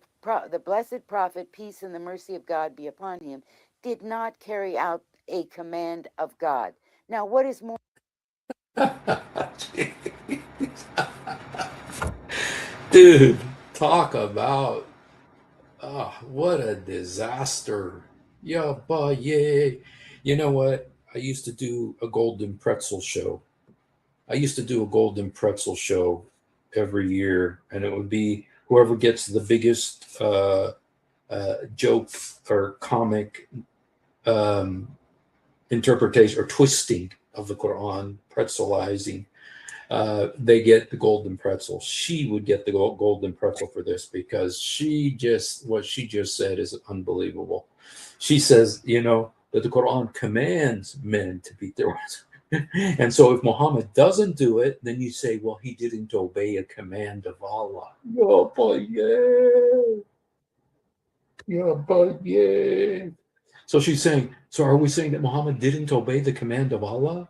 blessed prophet, peace and the mercy of God be upon him, did not carry out a command of God. Now, what is more? Dude, talk about what a disaster. Yeah, but yeah. You know what? I used to do a golden pretzel show. Every year, and it would be whoever gets the biggest joke or comic interpretation or twisting of the Quran, pretzelizing, they get the golden pretzel. She would get the golden pretzel for this because what she just said is unbelievable. She says, that the Quran commands men to beat their wives. And so if Muhammad doesn't do it, then you say, well, he didn't obey a command of Allah. Yeah, but yeah. Yeah, but yeah. So she's saying, so are we saying that Muhammad didn't obey the command of Allah?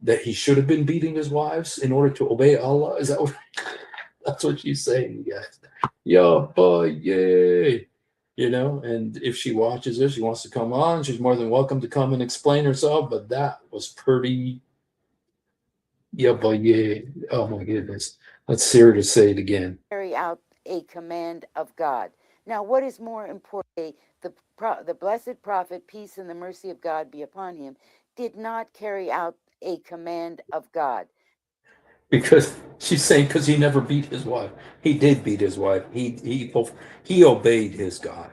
That he should have been beating his wives in order to obey Allah? Is that what that's what she's saying, guys? Yeah, but yeah. And if she watches this, she wants to come on, she's more than welcome to come and explain herself. But that was pretty, yeah, but yeah. Oh my goodness. Let's hear her to say it again. Carry out a command of God. Now, what is more important? The blessed prophet, peace and the mercy of God be upon him, did not carry out a command of God. Because she's saying because he never beat his wife. He did beat his wife. He obeyed his God.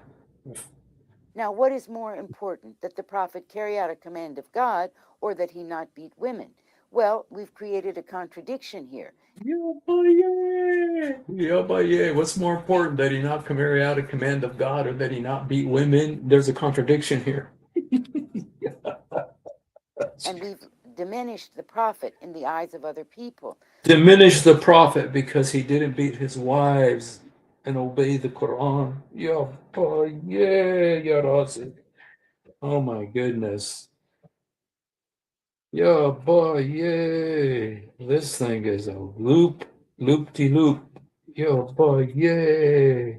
Now, what is more important, that the prophet carry out a command of God or that he not beat women? Well, we've created a contradiction here. Yeah, but yeah. Yeah, but yeah. What's more important, that he not carry out a command of God or that he not beat women? There's a contradiction here. And we've diminished the prophet in the eyes of other people. Diminish the prophet because he didn't beat his wives and obey the Quran. Yeah, but yeah, Razi. Oh my goodness. Yeah, boy, yeah. This thing is a loop-de-loop. Yeah, boy, yeah.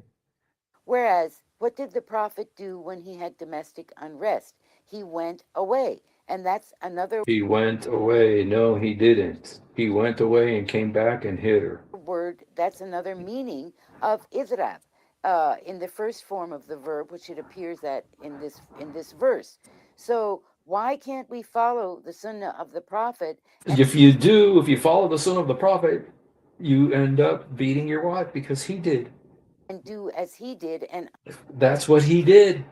Whereas, what did the prophet do when he had domestic unrest? He went away. And that's another. He went away. No, he didn't. He went away and came back and hit her. Word, that's another meaning of idrab, in the first form of the verb, which it appears that in this verse. So why can't we follow the sunnah of the prophet? If you follow the sunnah of the prophet, you end up beating your wife because he did. and do as he did and That's what he did.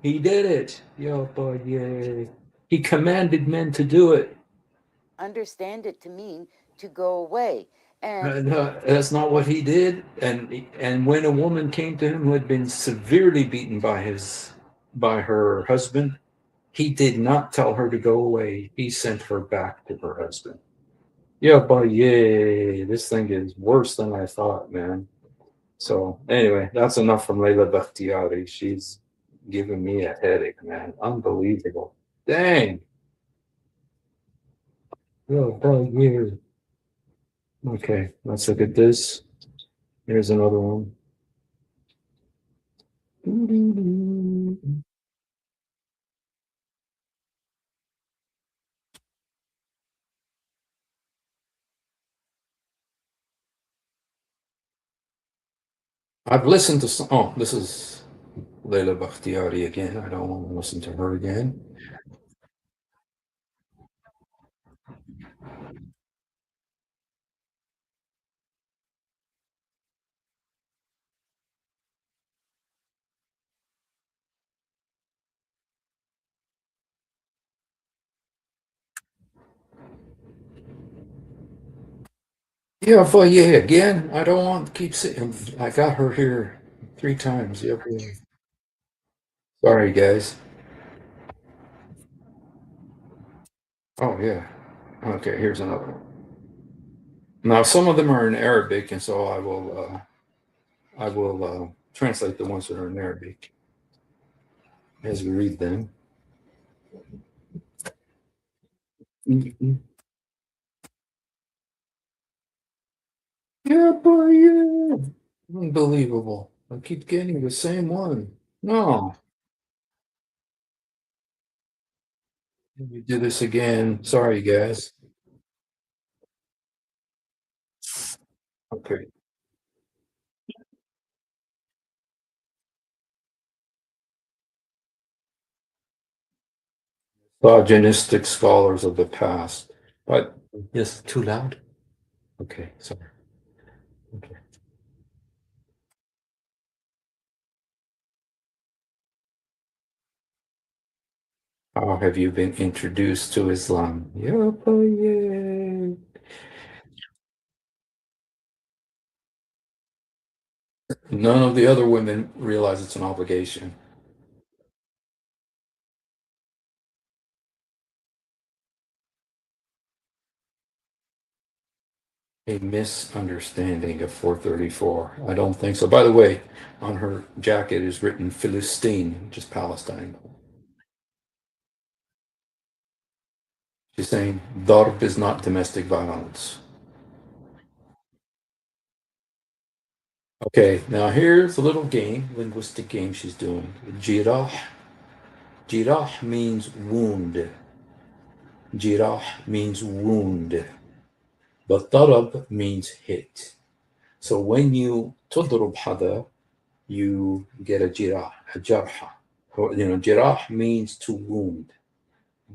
He did it. Yo, boy, yay. He commanded men to do it. understand it to mean to go away. And No, that's not what he did. And when a woman came to him who had been severely beaten by her husband, he did not tell her to go away. He sent her back to her husband. Yeah, but yay, this thing is worse than I thought, man. So anyway, that's enough from Layla Bakhtiari. She's giving me a headache, man. Unbelievable. Dang. Yeah, but yeah. Okay, let's look at this. Here's another one. I've listened to some. Oh, this is Layla Bakhtiari again. I don't want to listen to her again. Yeah, but yeah, again, I don't want to keep sitting. I got her here 3 times. Yep. Yeah. Sorry, guys. Oh, yeah. Okay, here's another one. Now, some of them are in Arabic, and so I will translate the ones that are in Arabic as we read them. Yeah, boy, yeah. Unbelievable. I keep getting the same one. No. Let me do this again. Sorry, guys. Okay. Misogynistic scholars of the past. But yes, too loud? Okay, sorry. Okay. How have you been introduced to Islam? Yeah, boy, yeah. None of the other women realize it's an obligation. A misunderstanding of 434. I don't think so. By the way, on her jacket is written Philistine, which is Palestine. She's saying Darb is not domestic violence. Okay, now here's a little game, linguistic game she's doing. Jirah. Jirah means wound. Jirah means wound. But darab means hit. So when you تضرب حدا, you get a jirah, a jarha. Jirah means to wound.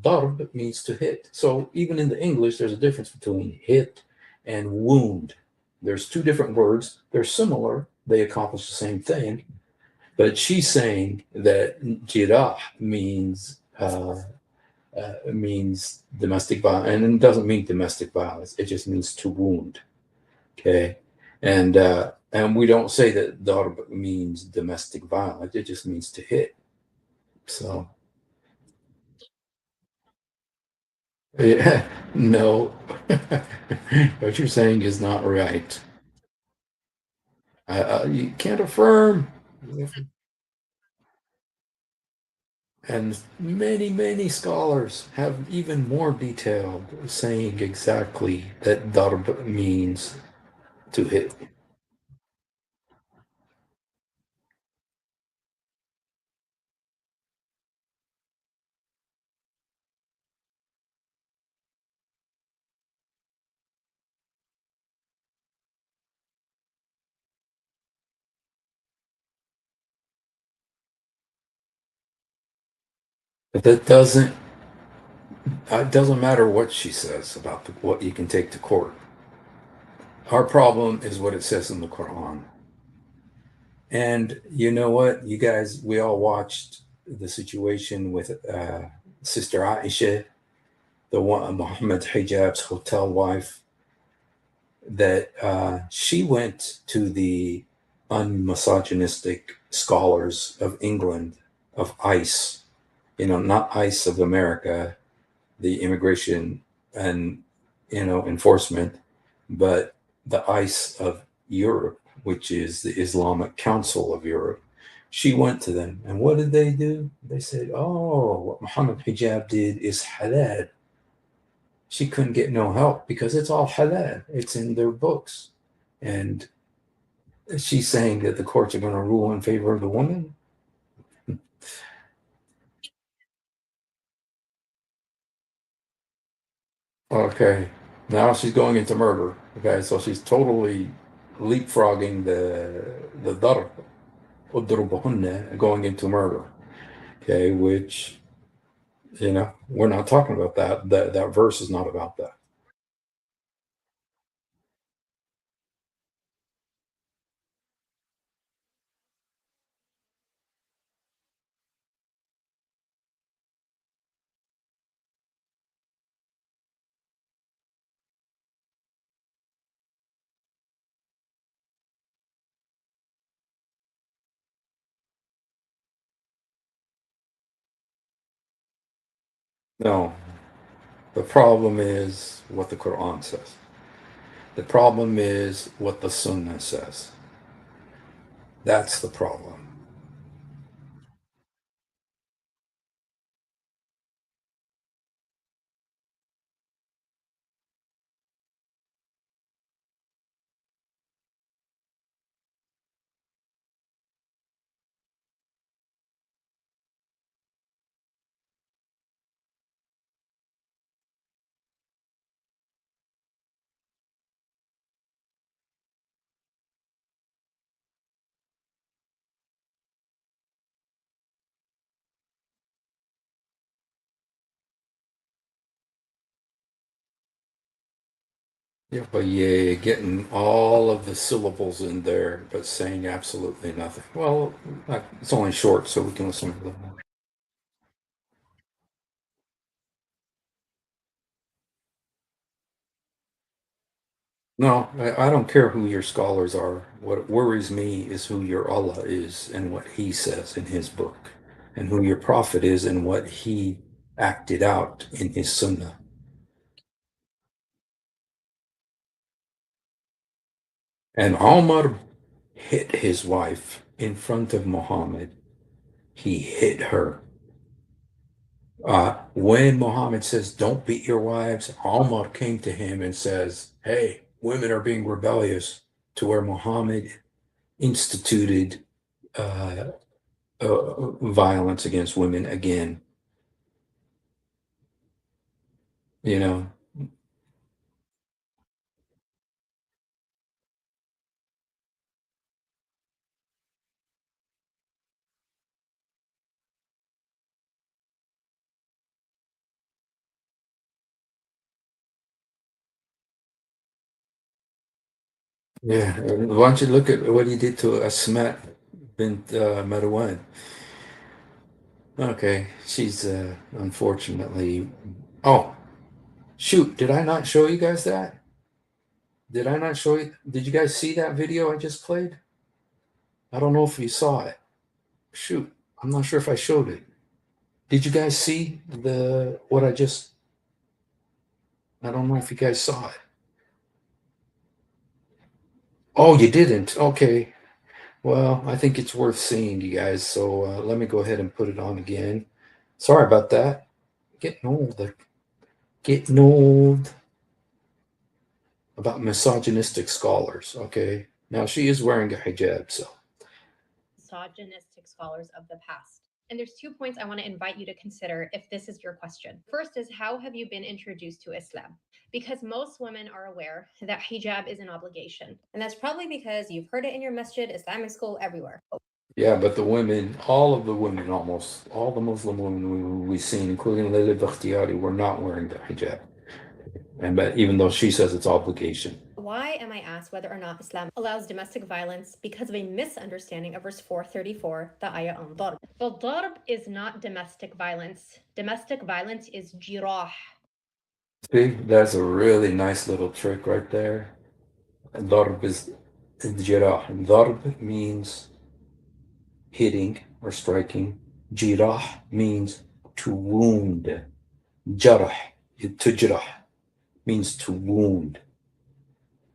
Darb means to hit. So even in the English, there's a difference between hit and wound. There's two different words. They're similar. They accomplish the same thing. But she's saying that jirah means domestic violence, and it doesn't mean domestic violence. It just means to wound. Okay, and we don't say that darb means domestic violence. It just means to hit. So yeah, no, what you're saying is not right. You can't affirm. And many scholars have even more detailed, saying exactly that darb means to hit. But that doesn't it doesn't matter what she says about what you can take to court. Our problem is what it says in the Quran. And you know what, you guys, we all watched the situation with Sister Aisha, the one Muhammad Hijab's hotel wife, that she went to the unmisogynistic scholars of England, of ICE, not ICE of America, the immigration and enforcement, but the ICE of Europe, which is the Islamic Council of Europe. She went to them, and what did they do? They said, "Oh, what Muhammad Hijab did is halal." She couldn't get no help because it's all halal. It's in their books, and she's saying that the courts are going to rule in favor of the woman. Okay, now she's going into murder. Okay, so she's totally leapfrogging the darb, udrubuhunna, going into murder. Okay, which we're not talking about that. That verse is not about that. No, the problem is what the Quran says. The problem is what the Sunnah says. That's the problem. Yeah, but yeah, getting all of the syllables in there, but saying absolutely nothing. Well, it's only short, so we can listen to them. No, I don't care who your scholars are. What worries me is who your Allah is and what He says in His book, and who your Prophet is and what he acted out in his Sunnah. And Omar hit his wife in front of Muhammad. He hit her. When Muhammad says, "Don't beat your wives," Omar came to him and says, "Hey, women are being rebellious," to where Muhammad instituted uh, violence against women again. You know, yeah. Why don't you look at what he did to Asma bint Marwan? Okay, she's unfortunately. Oh, shoot! Did I not show you guys that? Did I not show you? Did you guys see that video I just played? I don't know if you saw it. Shoot, I'm not sure if I showed it. Did you guys see the what I just? I don't know if you guys saw it. Oh, you didn't. Okay. Well, I think it's worth seeing, you guys. So let me go ahead and put it on again. Sorry about that. Getting old. Getting old. About misogynistic scholars. Okay. Now she is wearing a hijab, so. Misogynistic scholars of the past. And there's 2 points I want to invite you to consider if this is your question. First is, how have you been introduced to Islam? Because most women are aware that hijab is an obligation. And that's probably because you've heard it in your masjid, Islamic school, everywhere. Yeah, but the women, all of the women, almost all the Muslim women we've seen, including Lily Bakhtiyari, were not wearing the hijab. And but even though she says it's obligation. Why why am I asked whether or not Islam allows domestic violence because of a misunderstanding of verse 434, the ayah on darb. But darb is not domestic violence. Domestic violence is jirah. See, that's a really nice little trick right there. Darb is jirah. Darb means hitting or striking. Jirah means to wound. Jarah, tujrah, means to wound.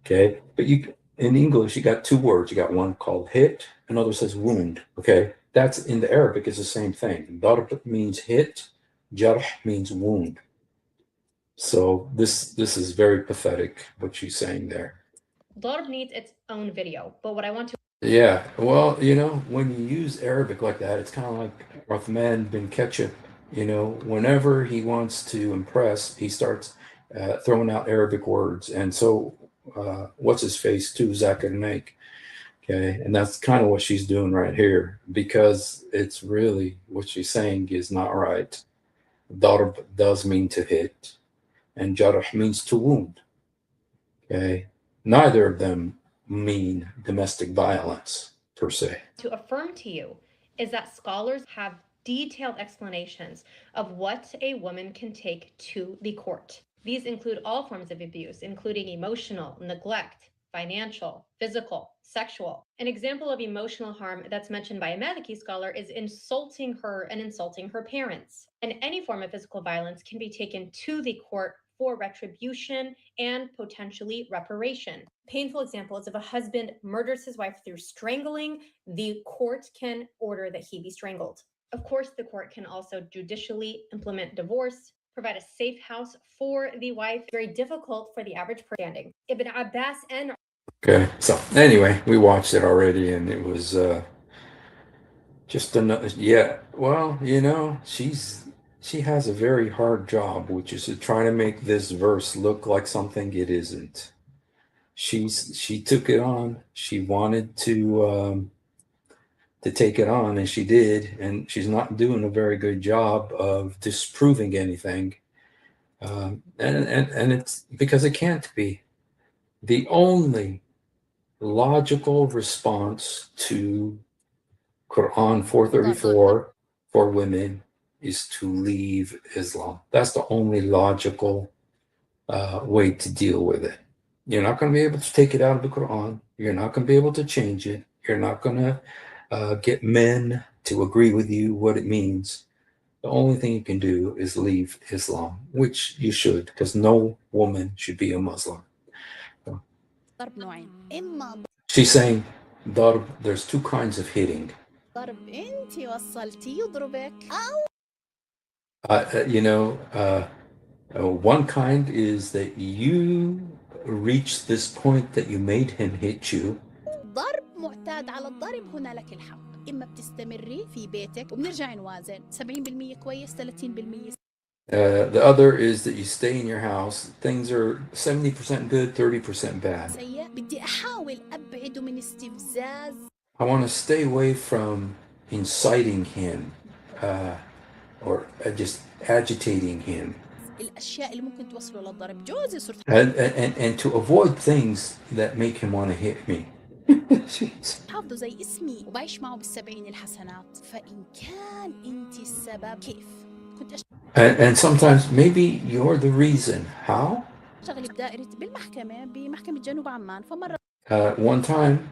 Okay, but in English you got two words. You got one called hit, another says wound. Okay, that's in the Arabic is the same thing. Darb means hit, jarh means wound. So this is very pathetic what she's saying there. Darb needs its own video, but what I want to Yeah, well, when you use Arabic like that, it's kind of like Uthman bin Ketchup. Whenever he wants to impress, he starts throwing out Arabic words. And so, what's his face too, Zakir Naik. Okay, and that's kind of what she's doing right here because it's really what she's saying is not right. Darb does mean to hit, and jarh means to wound. Okay, neither of them mean domestic violence per se. to affirm to you is that scholars have detailed explanations of what a woman can take to the court. These include all forms of abuse, including emotional, neglect, financial, physical, sexual. An example of emotional harm that's mentioned by a Maliki scholar is insulting her and insulting her parents. And any form of physical violence can be taken to the court for retribution and potentially reparation. Painful example is if a husband murders his wife through strangling, the court can order that he be strangled. Of course, the court can also judicially implement divorce, provide a safe house for the wife. Very difficult for the average person standing. Ibn Abbas and Okay, so anyway, we watched it already, and it was just another. Yeah, well, she has a very hard job, which is to try to make this verse look like something it isn't. She took it on. She wanted to take it on, and she did, and she's not doing a very good job of disproving anything. And it's because it can't be. The only logical response to Quran 434 for women is to leave Islam. That's the only logical way to deal with it. You're not going to be able to take it out of the Quran. You're not going to be able to change it. You're not going to get men to agree with you what it means. The only thing you can do is leave Islam, which you should, because no woman should be a Muslim. ضرب نوعين إما She's saying there's two kinds of hitting. ضرب أنت وصلتي يضربك One kind is that you reach this point that you made him hit you. ضرب معتاد على الضرب هنا لك الحق إما بتستمري في بيتك وبنرجع نوازن 70% كويس 30% The other is that you stay in your house. Things are 70% good, 30% bad. سيء بدي أحاول أبعده من استفزاز I want to stay away from inciting him or just agitating him. الأشياء اللي ممكن توصله للضرب جوزي صرت And to avoid things that make him want to hit me. حافظه زي اسمي وبعيش معه بال70 الحسنات فإن كان أنت السبب كيف كنت And sometimes maybe you're the reason. How? أشتغل بدائرة بالمحكمة بمحكمة جنوب عمان فمرة One time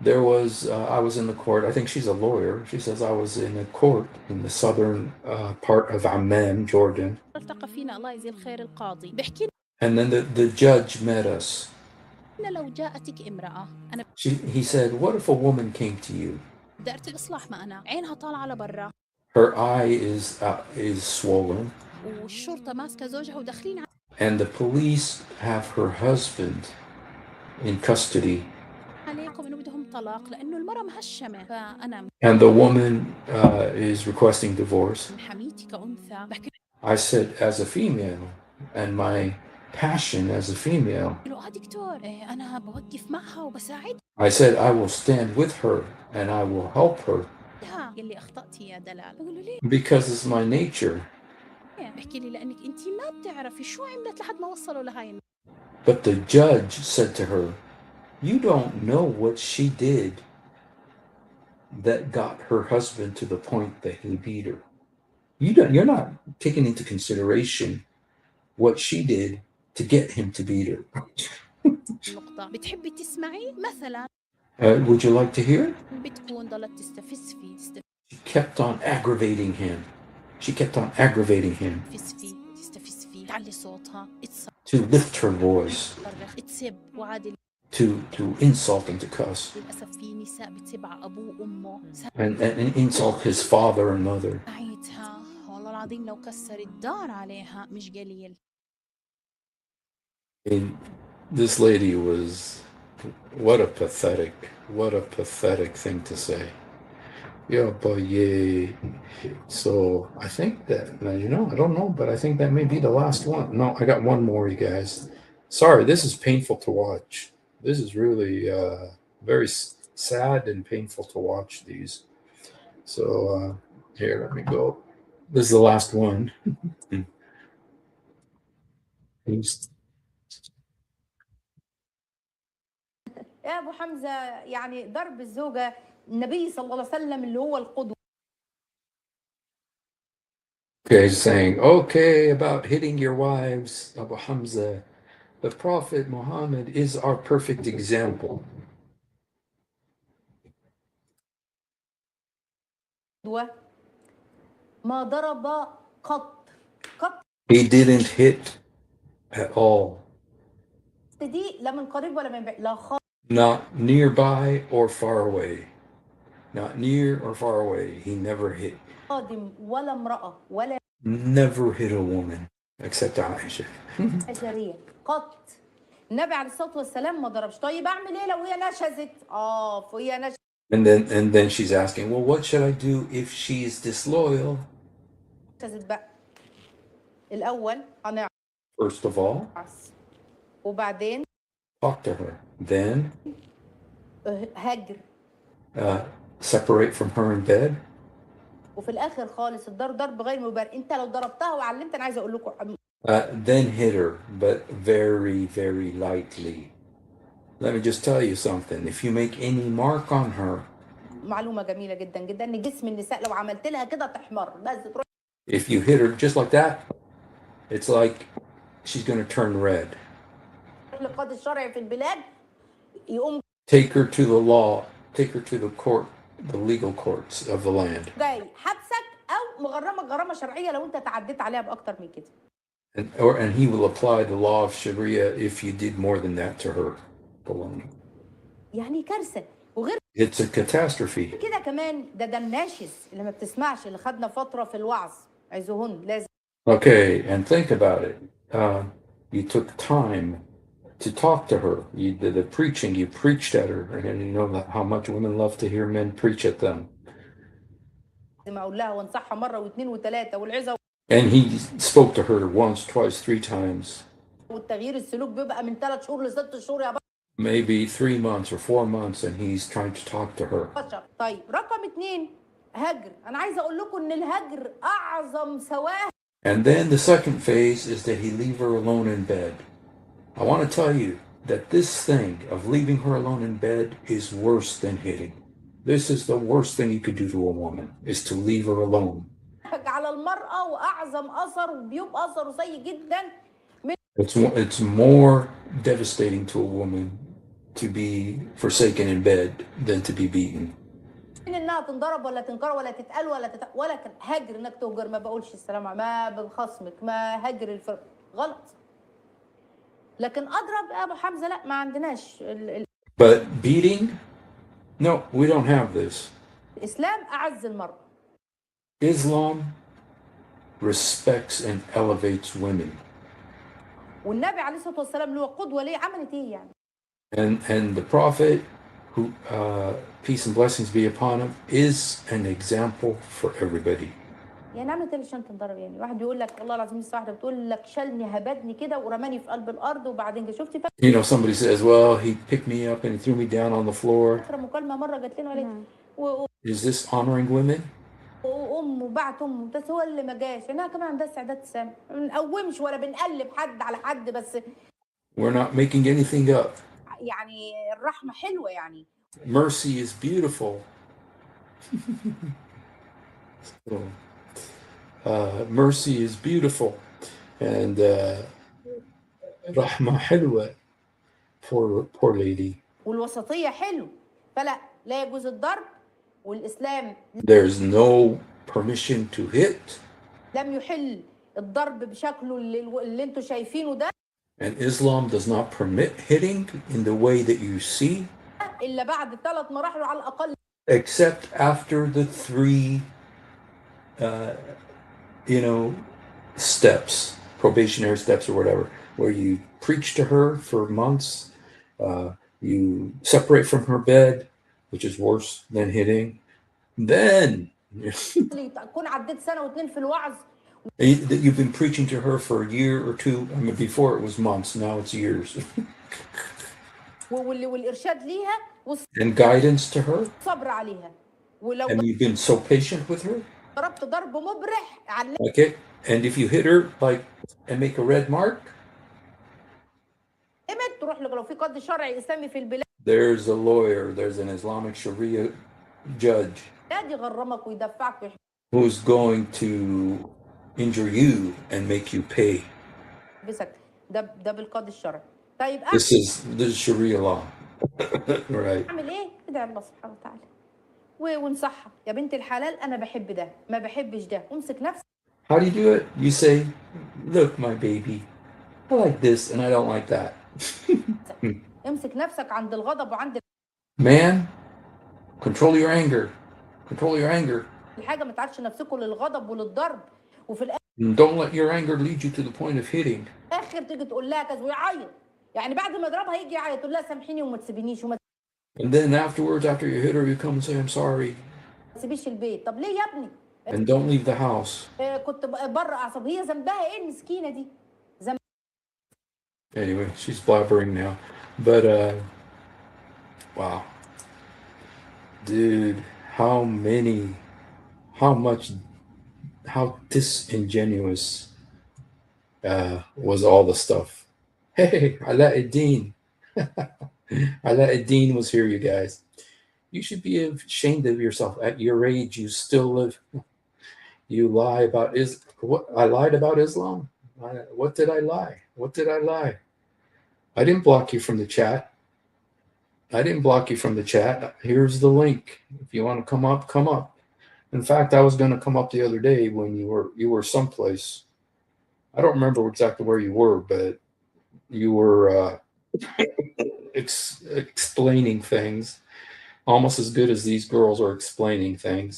there was, I was in the court. I think she's a lawyer. She says I was in a court in the southern part of Amman, Jordan. التقى فينا الله يجزيه الخير القاضي بحكي And then the judge met us. لنا لو جاءتك امرأة أنا He said, what if a woman came to you? دائرة الإصلاح ما أنا عينها طالعة لبرا Her eye is swollen, والشرطة ماسكة زوجها وداخلين and the police have her husband in custody. عليكم إنه بدهم طلاق لأنه المرأة مهشمة فأنا And the woman is requesting divorce. من حميتي كأنثى بحكي I said, as a female, and my passion as a female, له دكتور أنا بوقف معها وبساعدها I said, I will stand with her and I will help her يلي أخطأتي يا دلال بقول له ليه because it's my nature. بحكي لي لأنك أنت ما بتعرفي شو عملت لحد ما وصلوا لهاي But the judge said to her, "You don't know what she did that got her husband to the point that he beat her. You're not taking into consideration what she did to get him to beat her." النقطة بتحبي تسمعي مثلا Would you like to hear it? بتكون ضلت تستفز فيه She kept on aggravating him. She kept on aggravating him تستفز فيه تعلي صوتها to lift her voice, تصرخ تسب وعادي to insult and to cuss, للأسف في نساء بتسب على أبوه وأمه and insult his father and mother. سمعتها والله العظيم لو كسرت دار عليها مش قليل And this lady was, what a pathetic thing to say. Yeah, but yeah. So I think that, I don't know, but I think that may be the last one. No, I got one more, you guys. Sorry, this is painful to watch. This is really very sad and painful to watch these. So here, let me go. This is the last one. يا ابو حمزه يعني ضرب الزوجه النبي صلى الله عليه وسلم اللي هو القدوه. Okay, saying, okay, about hitting your wives, Abu Hamza, the Prophet Muhammad is our perfect example. ما ضرب قط. He didn't hit at all. دي لا من قريب ولا من بعيد لا خالص. Not nearby or far away. Not near or far away. He never hit. قادم ولا امرأة ولا Never hit a woman except Aisha. بشرية قط. النبي عليه الصلاة والسلام ما ضربش. طيب أعمل إيه لو هي نشزت؟ فهي نشزت. And then she's asking, well, what should I do if she is disloyal? نشزت بقى. الأول هنعرف. First of all, وبعدين talk to her. Then هجر. Separate from her in bed. وفي الآخر خالص ضرب غير مبرر. أنت لو ضربتها وعلمت أنا عايزة أقول لكم. Then hit her, but very, very lightly. Let me just tell you something. If you make any mark on her, معلومة جميلة جدا جدا إن جسم النساء لو عملت لها كده تحمر بس تروح. if you hit her just like that, it's like she's going to turn red. القاضي الشرعي في البلاد يقوم Take her to the law. Take her to the court, the legal courts of the land. جاي حبسك أو مغرمك غرامة شرعية لو أنت تعديت عليها بأكتر من كده. And he will apply the law of Sharia if you did more than that to her. يعني كارثة. وغير It's a catastrophe. كده كمان ده الناشز اللي ما بتسمعش اللي خدنا فترة في الوعظ عايزهن لازم. Okay, and think about it. You took time to talk to her. You did the preaching. You preached at her, and you know how much women love to hear men preach at them. لازم أقول لها وانصحها مرة واثنين وثلاثة والعظة. And he spoke to her once, twice, 3 times. والتغيير السلوك بيبقى من 3 شهور ل6 شهور يا Maybe 3 months or 4 months, and he's trying to talk to her. بشر. طيب رقم 2 هجر. أنا عايزة أقول لكم إن الهجر أعظم سواه. And then the second phase is that he leave her alone in bed. I want to tell you that this thing of leaving her alone in bed is worse than hitting. This is the worst thing you could do to a woman, is to leave her alone. على المرأة وأعظم أثر وبيبقى أثره سيء جدا. It's more devastating to a woman to be forsaken in bed than to be beaten. إنها تنضرب ولا تنكر ولا تتقال ولا هجر إنك تهجر. ما بقولش السلام ما بخصمك ما هجر غلط. لكن أضرب أبو حمزة لا ما عندناش. But beating? No, we don't have this. الإسلام أعز المرأة. Islam respects and elevates women. والنبي عليه الصلاة والسلام له قدوة ليه عملت إيه يعني؟ And the Prophet, who peace and blessings be upon him, is an example for everybody. يعني عملت إيه عشان تنضرب يعني؟ واحد بيقول لك والله العظيم لسه واحدة بتقول لك شالني هبدني كده ورماني في قلب الأرض وبعدين شفتي You know, somebody says, well, he picked me up and he threw me down on the floor. فاكرة مكالمة مرة جات لنا Is this honoring women? وأمه بعت أمه بس هو اللي ما جاش. أنا كمان عندها استعداد تسامح. ما بنقومش ولا بنقلب حد على حد بس. We're not making anything up. يعني الرحمة حلوة يعني. Mercy is beautiful. Mercy is beautiful. And رحمة حلوة. Poor lady. والوسطية حلو. لا يجوز الضرب والإسلام. There's no permission to hit. لم يحل الضرب بشكله اللي انتوا شايفينه ده. And Islam does not permit hitting in the way that you see. إلا بعد 3 مراحل على الأقل. Except after the 3, steps, probationary steps or whatever, where you preach to her for months, you separate from her bed, which is worse than hitting. Then تكون عديت سنة و2 في الوعظ. You've been preaching to her for a year or 2. I mean, before it was months, now it's years. والإرشاد ليها And guidance to her. والصبر عليها. ولو And you've been so patient with her. ضربت ضرب مبرح على. Okay. And if you hit her and make a red mark, تروح لو في قاضي شرعي إسلامي في البلاد. There's a lawyer, there's an Islamic Sharia judge يغرمك ويدفعك who's going to injure you and make you pay. ده بالقاضي الشرعي. طيب This is Sharia law. Right. اعمل ايه؟ ادعي الله سبحانه وتعالى ونصحها يا بنت الحلال انا بحب ده ما بحبش ده وامسك نفسك. How do you do it? You say, look, my baby, I like this and I don't like that. امسك نفسك عند الغضب وعند Man, control your anger. Control your anger. الحاجه ما تعرفش نفسكم للغضب وللضرب وفي الاخر Don't let your anger lead you to the point of hitting. اخر تيجي تقول لها كذا ويعيط يعني بعد ما يضربها يجي يعيط تقول لها سامحيني وما تسيبينيش وما And then afterwards, after you hit her, you come and say, I'm sorry. تسيبيش البيت. طب ليه يا ابني؟ And don't leave the house. كنت بره اعصاب. هي ذنبها ايه المسكينه دي؟ Anyway, she's blabbering now. But wow. Dude, how disingenuous was all the stuff. Hey, Alauddin. Alauddin was here, you guys. You should be ashamed of yourself. At your age, you still live. You lie about what? I lied about Islam? What did I lie? What did I lie? I didn't block you from the chat. I didn't block you from the chat. Here's the link. If you want to come up, come up. In fact, I was going to come up the other day when you were someplace. I don't remember exactly where you were, but you were explaining things almost as good as these girls are explaining things.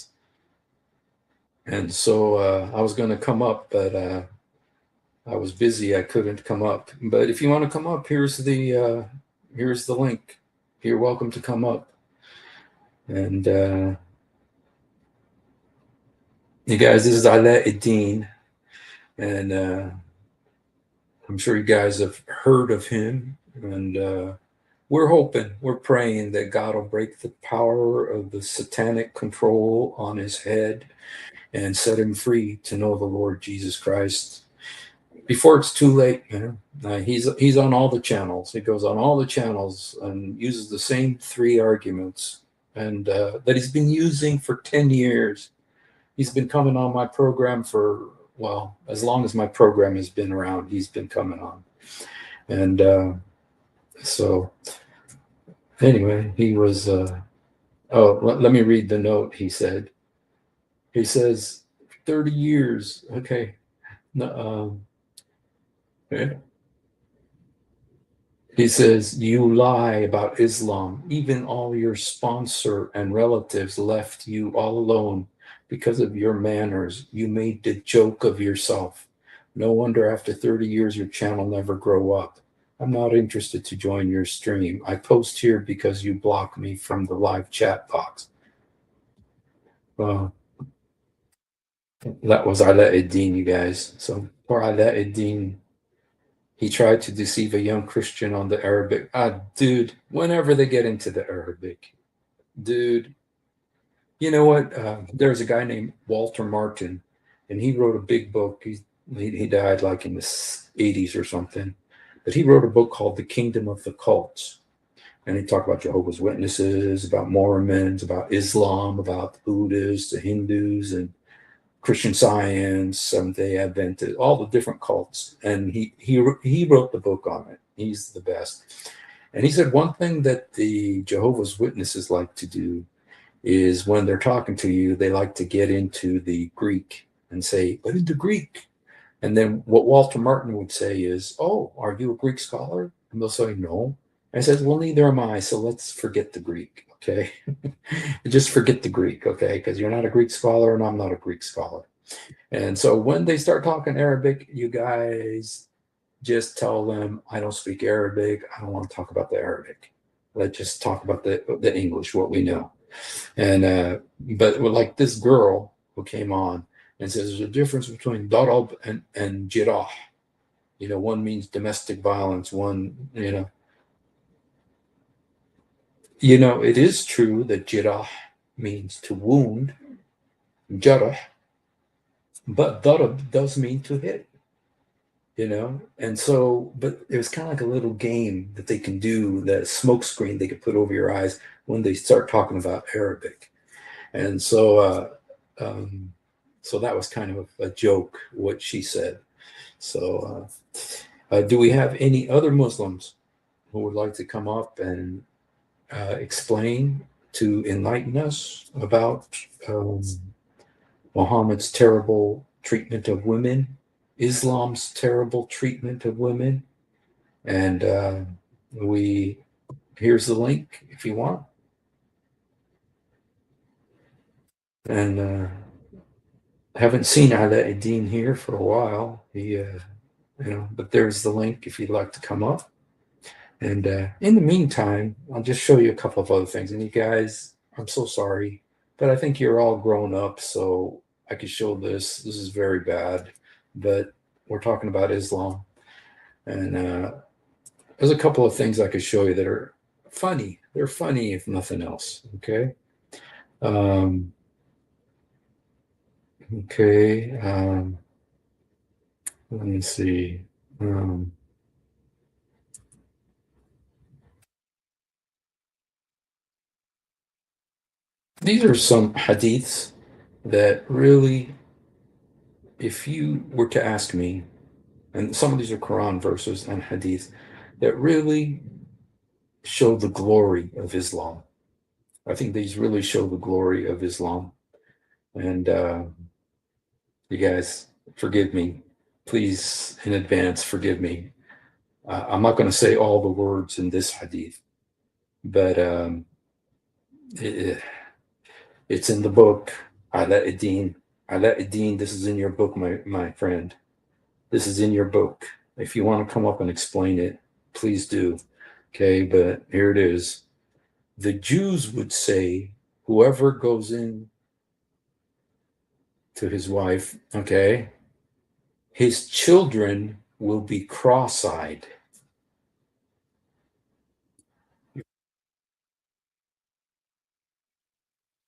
And so I was going to come up, but I was busy. I couldn't come up. But if you want to come up, here's the link. You're welcome to come up. And you guys, this is Alauddin. And I'm sure you guys have heard of him. And we're praying that God will break the power of the satanic control on his head and set him free to know the Lord Jesus Christ before it's too late. He's on all the channels. He goes on all the channels and uses the same 3 arguments and that he's been using for 10 years. He's been coming on my program for, well, as long as my program has been around, he's been coming on. And so anyway, he was, let me read the note he said. He says, 30 years, okay. He says, you lie about Islam. Even all your sponsor and relatives left you all alone because of your manners. You made the joke of yourself. No wonder after 30 years your channel never grow up. I'm not interested to join your stream. I post here because you block me from the live chat box. Well, that was Alauddin, you guys. So poor Alauddin, he tried to deceive a young Christian on the Arabic. Dude, whenever they get into the Arabic, dude, you know what? There's a guy named Walter Martin, and he wrote a big book. He died like in the 80s or something. But he wrote a book called The Kingdom of the Cults. And he talked about Jehovah's Witnesses, about Mormons, about Islam, about the Buddhists, the Hindus, and Christian Science, Seventh-day Adventists, all the different cults. And he wrote the book on it. He's the best. And he said one thing that the Jehovah's Witnesses like to do is when they're talking to you, they like to get into the Greek and say, but in the Greek. And then what Walter Martin would say is, oh, are you a Greek scholar? And they'll say, no. And I said, well, neither am I. So let's forget the Greek, okay? Just forget the Greek, okay? Because you're not a Greek scholar and I'm not a Greek scholar. And so when they start talking Arabic, you guys just tell them, I don't speak Arabic. I don't want to talk about the Arabic. Let's just talk about the English, what we know. And but like this girl who came on and says there's a difference between darab and jirah. You know, one means domestic violence, one, it is true that jirah means to wound, jarah, but darab does mean to hit. And so, but it was kind of like a little game that they can do, that smoke screen they could put over your eyes when they start talking about Arabic. And so, so that was kind of a joke, what she said. So, do we have any other Muslims who would like to come up and explain, to enlighten us about Muhammad's terrible treatment of women, Islam's terrible treatment of women? And here's the link if you want. And haven't seen Alauddin here for a while. He, but there's the link if you'd like to come up. And in the meantime, I'll just show you a couple of other things. And you guys, I'm so sorry, but I think you're all grown up, so I could show this. This is very bad, but we're talking about Islam. And there's a couple of things I could show you that are funny. They're funny, if nothing else. Okay. Okay. Let me see. These are some hadiths that really, if you were to ask me, and some of these are Quran verses and hadith that really show the glory of Islam. I think these really show the glory of Islam. And you guys, forgive me. Please, in advance, forgive me. I'm not going to say all the words in this hadith, but it's in the book. Alauddin, this is in your book, my friend. This is in your book. If you want to come up and explain it, please do. Okay, but here it is. The Jews would say, whoever goes in to his wife, okay, his children will be cross-eyed.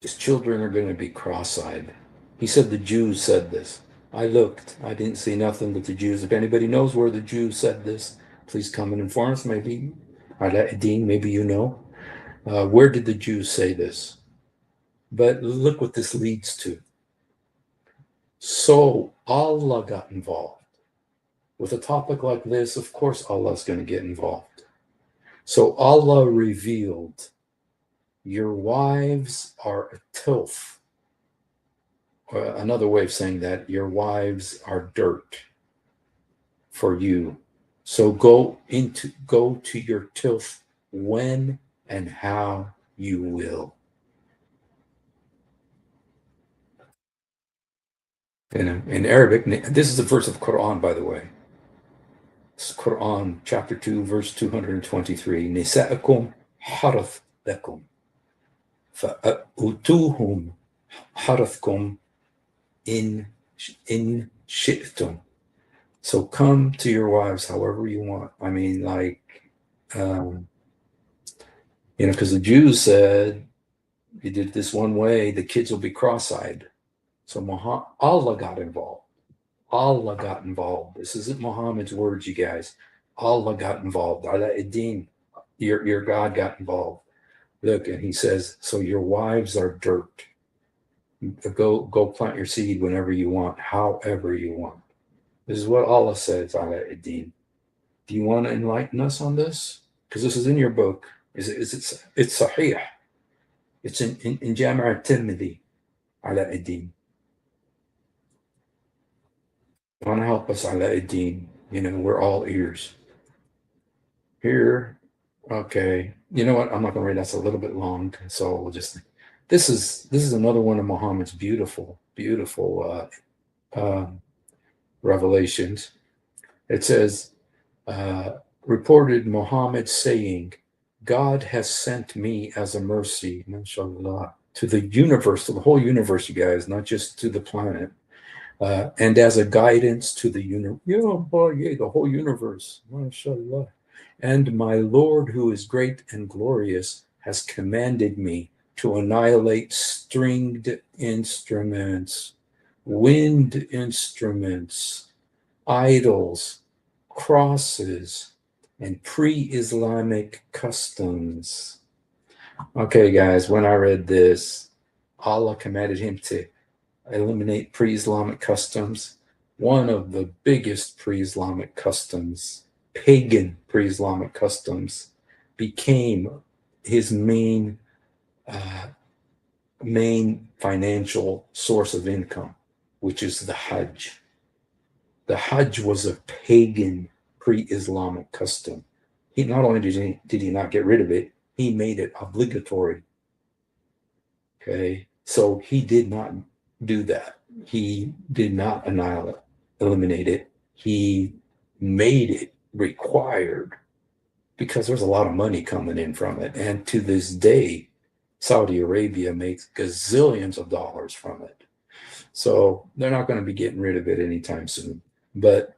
His children are going to be cross-eyed. He said the Jews said this. I looked. I didn't see nothing but the Jews. If anybody knows where the Jews said this, please come and inform us. Maybe, Alauddin, maybe you know. Where did the Jews say this? But look what this leads to. So Allah got involved. With a topic like this, of course Allah's going to get involved. So Allah revealed, your wives are a tilth. Another way of saying that, your wives are dirt for you. So go to your tilth when and how you will. In Arabic, this is a verse of Quran, by the way. It's Quran, chapter 2, verse 223. Nisa'akum harath lakum. Fa'utuhum harathkum in shi'tum. So come to your wives however you want. I mean, like, because the Jews said, you did this one way, the kids will be cross-eyed. So Allah got involved. Allah got involved. This isn't Muhammad's words, you guys. Allah got involved. Ala-ad-Din, your God got involved. Look, and he says, so your wives are dirt. Go plant your seed whenever you want, however you want. This is what Allah says, Ala-ad-Din. Do you want to enlighten us on this? Because this is in your book. It's Sahih. It's in Jami' al-Tirmidhi, Ala-ad-Din. Want to help us, Ala-ad-Din? We're all ears. Here, okay. You know what? I'm not going to read. That's a little bit long, so we'll just. This is another one of Muhammad's beautiful revelations. It says, reported Muhammad saying, God has sent me as a mercy, mashallah, to the universe, to the whole universe, you guys, not just to the planet, and as a guidance to the the whole universe, mashallah. And my Lord, who is great and glorious, has commanded me to annihilate stringed instruments, wind instruments, idols, crosses, and pre-Islamic customs. Okay, guys, when I read this, Allah commanded him to eliminate pre-Islamic customs. One of the biggest pre-Islamic customs, pagan pre-Islamic customs, became his main financial source of income, which is the Hajj. The Hajj was a pagan pre-Islamic custom. He not only did he not get rid of it, he made it obligatory. Okay, so he did not do that. He did not eliminate it. He made it required because there's a lot of money coming in from it. And to this day, Saudi Arabia makes gazillions of dollars from it. So they're not going to be getting rid of it anytime soon. But,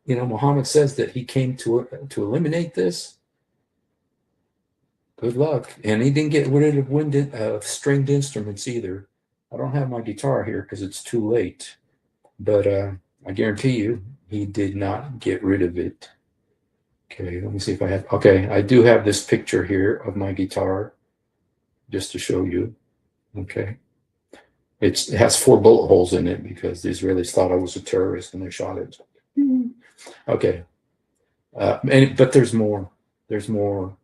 Muhammad says that he came to eliminate this. Good luck. And he didn't get rid of stringed instruments either. I don't have my guitar here because it's too late. But I guarantee you, he did not get rid of it. Okay, let me see if I have. Okay, I do have this picture here of my guitar just to show you. Okay. It has 4 bullet holes in it because the Israelis thought I was a terrorist and they shot it. Okay. But there's more. There's more.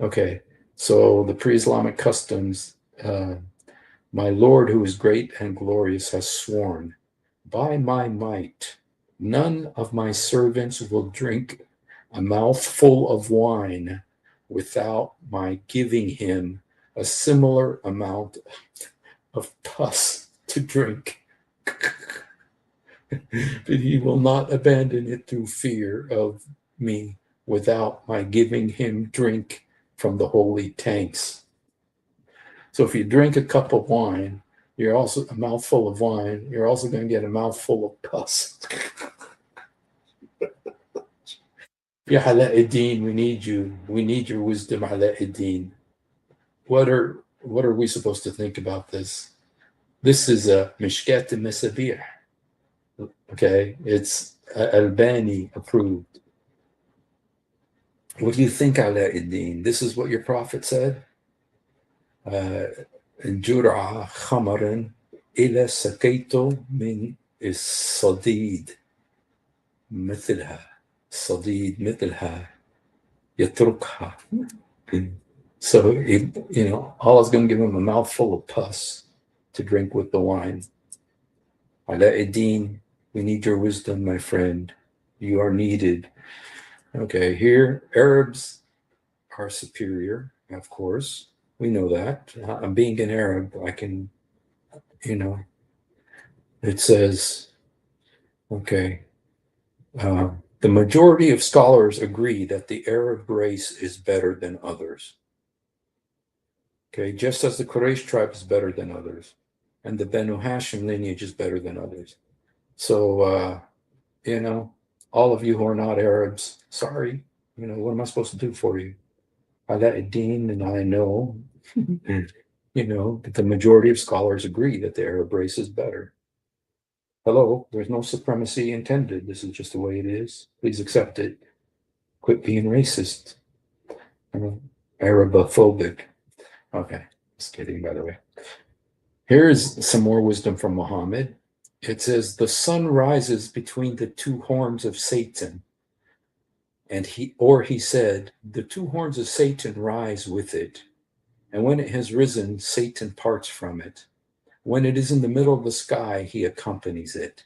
Okay. So the pre-Islamic customs, my Lord, who is great and glorious, has sworn, by my might, none of my servants will drink a mouthful of wine without my giving him a similar amount of pus to drink. But he will not abandon it through fear of me without my giving him drink from the holy tanks. So if you drink a cup of wine, you're also a mouthful of wine, you're also going to get a mouthful of pus. Ya Ala-ad-Din, we need you. We need your wisdom, Ala-ad-Din. What are we supposed to think about this? This is a Mishkat al-Masabih. Okay, it's Albani approved. What do you think, Ala-ad-Din? This is what your prophet said? جرعة خمر إذا سقيت من الصديد مثلها يتركها. So, Allah's going to give him a mouthful of pus to drink with the wine. Ala-ad-Din, we need your wisdom, my friend. You are needed. Okay, here, Arabs are superior, of course. We know that. Being an Arab, I can, it says, okay, the majority of scholars agree that the Arab race is better than others. Okay, just as the Quraysh tribe is better than others, and the Banu Hashim lineage is better than others. So, all of you who are not Arabs, sorry, what am I supposed to do for you? Ala-ad-Din, and I know, that the majority of scholars agree that the Arab race is better. Hello, there's no supremacy intended. This is just the way it is. Please accept it. Quit being racist. Arabophobic. Okay, just kidding, by the way. Here's some more wisdom from Muhammad. It says, the sun rises between the two horns of Satan. And he said, the two horns of Satan rise with it. And when it has risen, Satan parts from it. When it is in the middle of the sky, he accompanies it.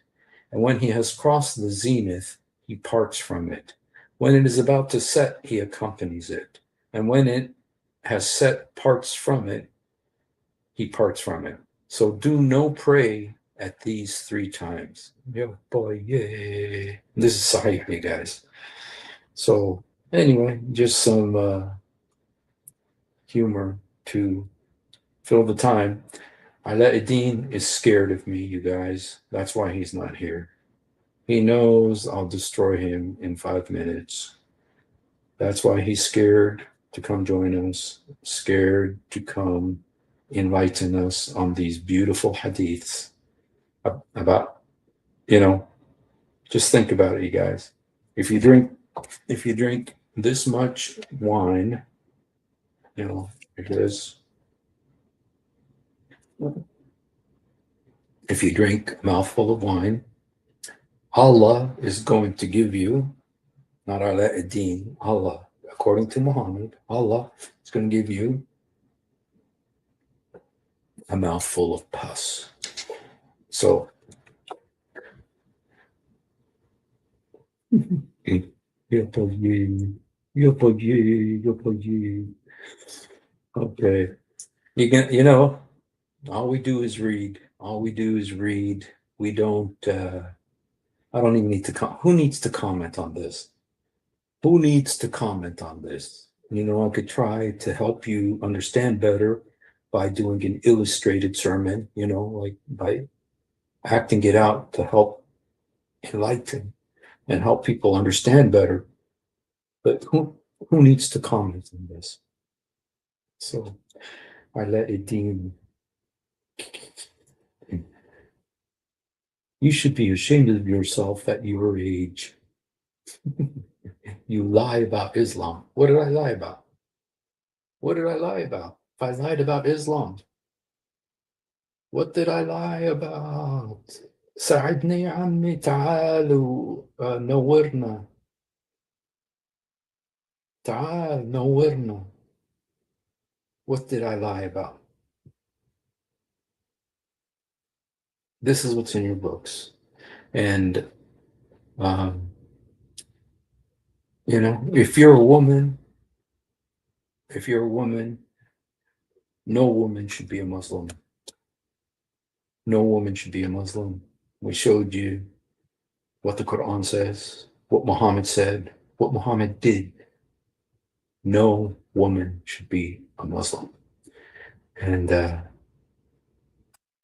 And when he has crossed the zenith, he parts from it. When it is about to set, he accompanies it. And when it has set parts from it, he parts from it. So do no prey at these 3 times. Yeah, boy, yeah. This is Sahih, you guys. So anyway, just some humor to fill the time. Alaeddin is scared of me, you guys. That's why he's not here. He knows I'll destroy him in 5 minutes. That's why he's scared to come join us, scared to come enlighten us on these beautiful hadiths about, just think about it, you guys. If you drink this much wine, it is. If you drink a mouthful of wine, Allah is going to give you, not Alaeddin, Allah, according to Muhammad, Allah is going to give you a mouthful of pus. So, okay. All we do is read. We don't, I don't even need to, who needs to comment on this? Who needs to comment on this? I could try to help you understand better by doing an illustrated sermon, like by acting it out to help enlighten and help people understand better. But who needs to comment on this? So I let it deem. You should be ashamed of yourself at your age. You lie about Islam. What did I lie about? What did I lie about? If I lied about Islam, what did I lie about? ساعدني يا عمي تعالوا نورنا. تعال نورنا. What did I lie about? This is what's in your books. And, if you're a woman, no woman should be a Muslim. No woman should be a Muslim. We showed you what the Quran says, what Muhammad said, what Muhammad did. No woman should be a Muslim. And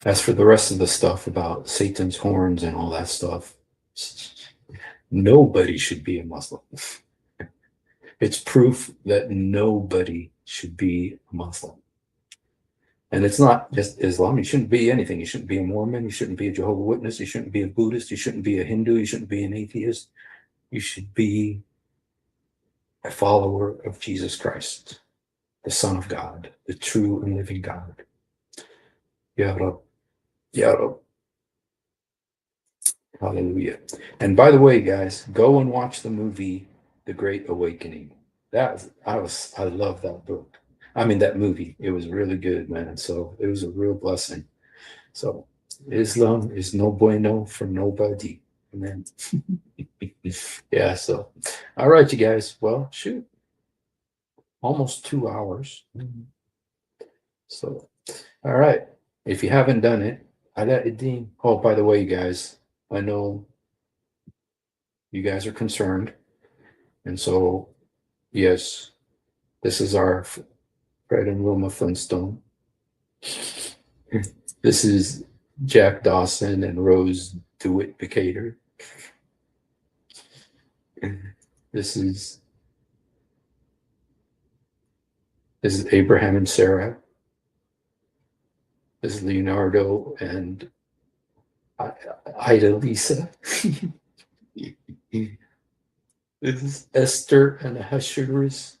as for the rest of the stuff about Satan's horns and all that stuff, nobody should be a Muslim. It's proof that nobody should be a Muslim. And it's not just Islam. You shouldn't be anything. You shouldn't be a Mormon. You shouldn't be a Jehovah's Witness. You shouldn't be a Buddhist. You shouldn't be a Hindu. You shouldn't be an atheist. You should be a follower of Jesus Christ, the Son of God, the true and living God. Ya Rab. Ya Rab. Hallelujah. And by the way, guys, go and watch the movie The Great Awakening. I love that book. That movie. It was really good, man. So it was a real blessing. So Islam is no bueno for nobody. Amen. Yeah, so all right, you guys. Well, shoot. Almost 2 hours. So, all right. If you haven't done it, Alaeddin. Oh, by the way, you guys, I know you guys are concerned. And so, yes, this is our Fred and Wilma Flintstone. This is Jack Dawson and Rose DeWitt Decatur. This is Abraham and Sarah. This is Leonardo and Ida Lisa. This is Esther and Ahasuerus.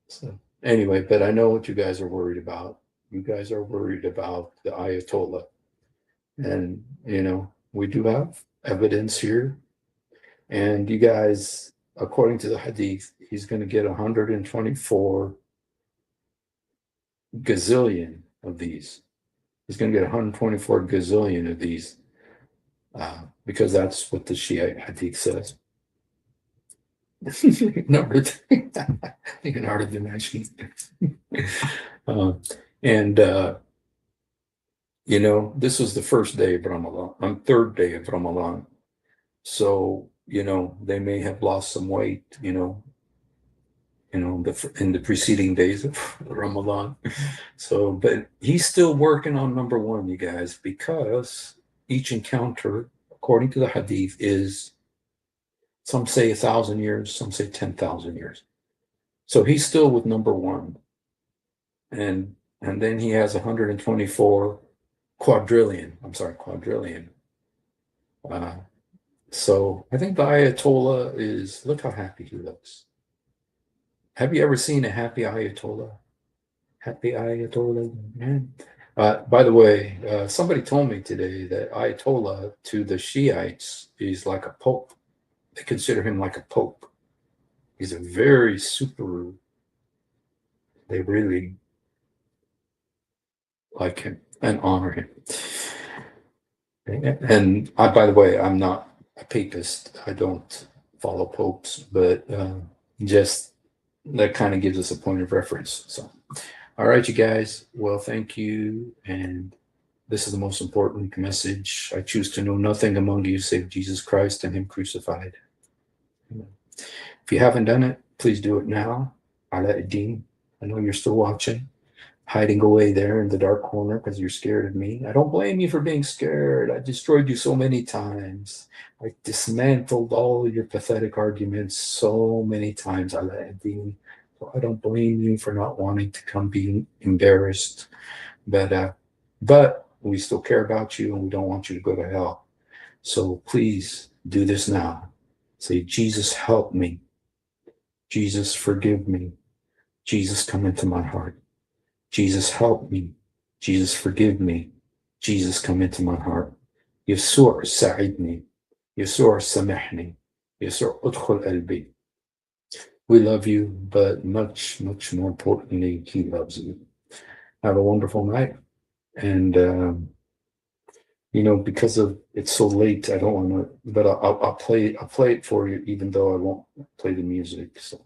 So anyway, but I know what you guys are worried about. You guys are worried about the Ayatollah. And, we do have evidence here. And you guys, according to the Hadith, he's going to get 124 gazillion of these. He's going to get 124 gazillion of these because that's what the Shiite Hadith says. Number three, you can hardly imagine. And this was the first day of Ramadan, third day of Ramadan. So, they may have lost some weight, in the preceding days of Ramadan. So, but he's still working on number one, you guys, because each encounter, according to the Hadith, is, some say 1,000 years, some say 10,000 years. So he's still with number one. And then he has 124 quadrillion. So I think the Ayatollah is, look how happy he looks. Have you ever seen a happy Ayatollah? Happy Ayatollah, man. By the way, somebody told me today that Ayatollah to the Shiites is like a pope. They consider him like a pope. He's a very super, they really like him and honor him. And by the way, I'm not a papist. I don't follow popes, but just that kind of gives us a point of reference. So, all right, you guys. Well, thank you. And this is the most important message. I choose to know nothing among you save Jesus Christ and him crucified. If you haven't done it, please do it now. Ala ad-Din. I know you're still watching, hiding away there in the dark corner because you're scared of me. I don't blame you for being scared. I destroyed you so many times. I dismantled all your pathetic arguments so many times, Ala ad-Din. So I don't blame you for not wanting to come being embarrassed. But we still care about you and we don't want you to go to hell. So please do this now. Say, Jesus, help me. Jesus, forgive me. Jesus, come into my heart. Jesus, help me. Jesus, forgive me. Jesus, come into my heart. يسوع ساعدني. يسوع سامحني. يسوع ادخل قلبي. We love you, but much, much more importantly, he loves you. Have a wonderful night. And, because of it's so late, I don't want to, but I'll play it for you, even though I won't play the music. So.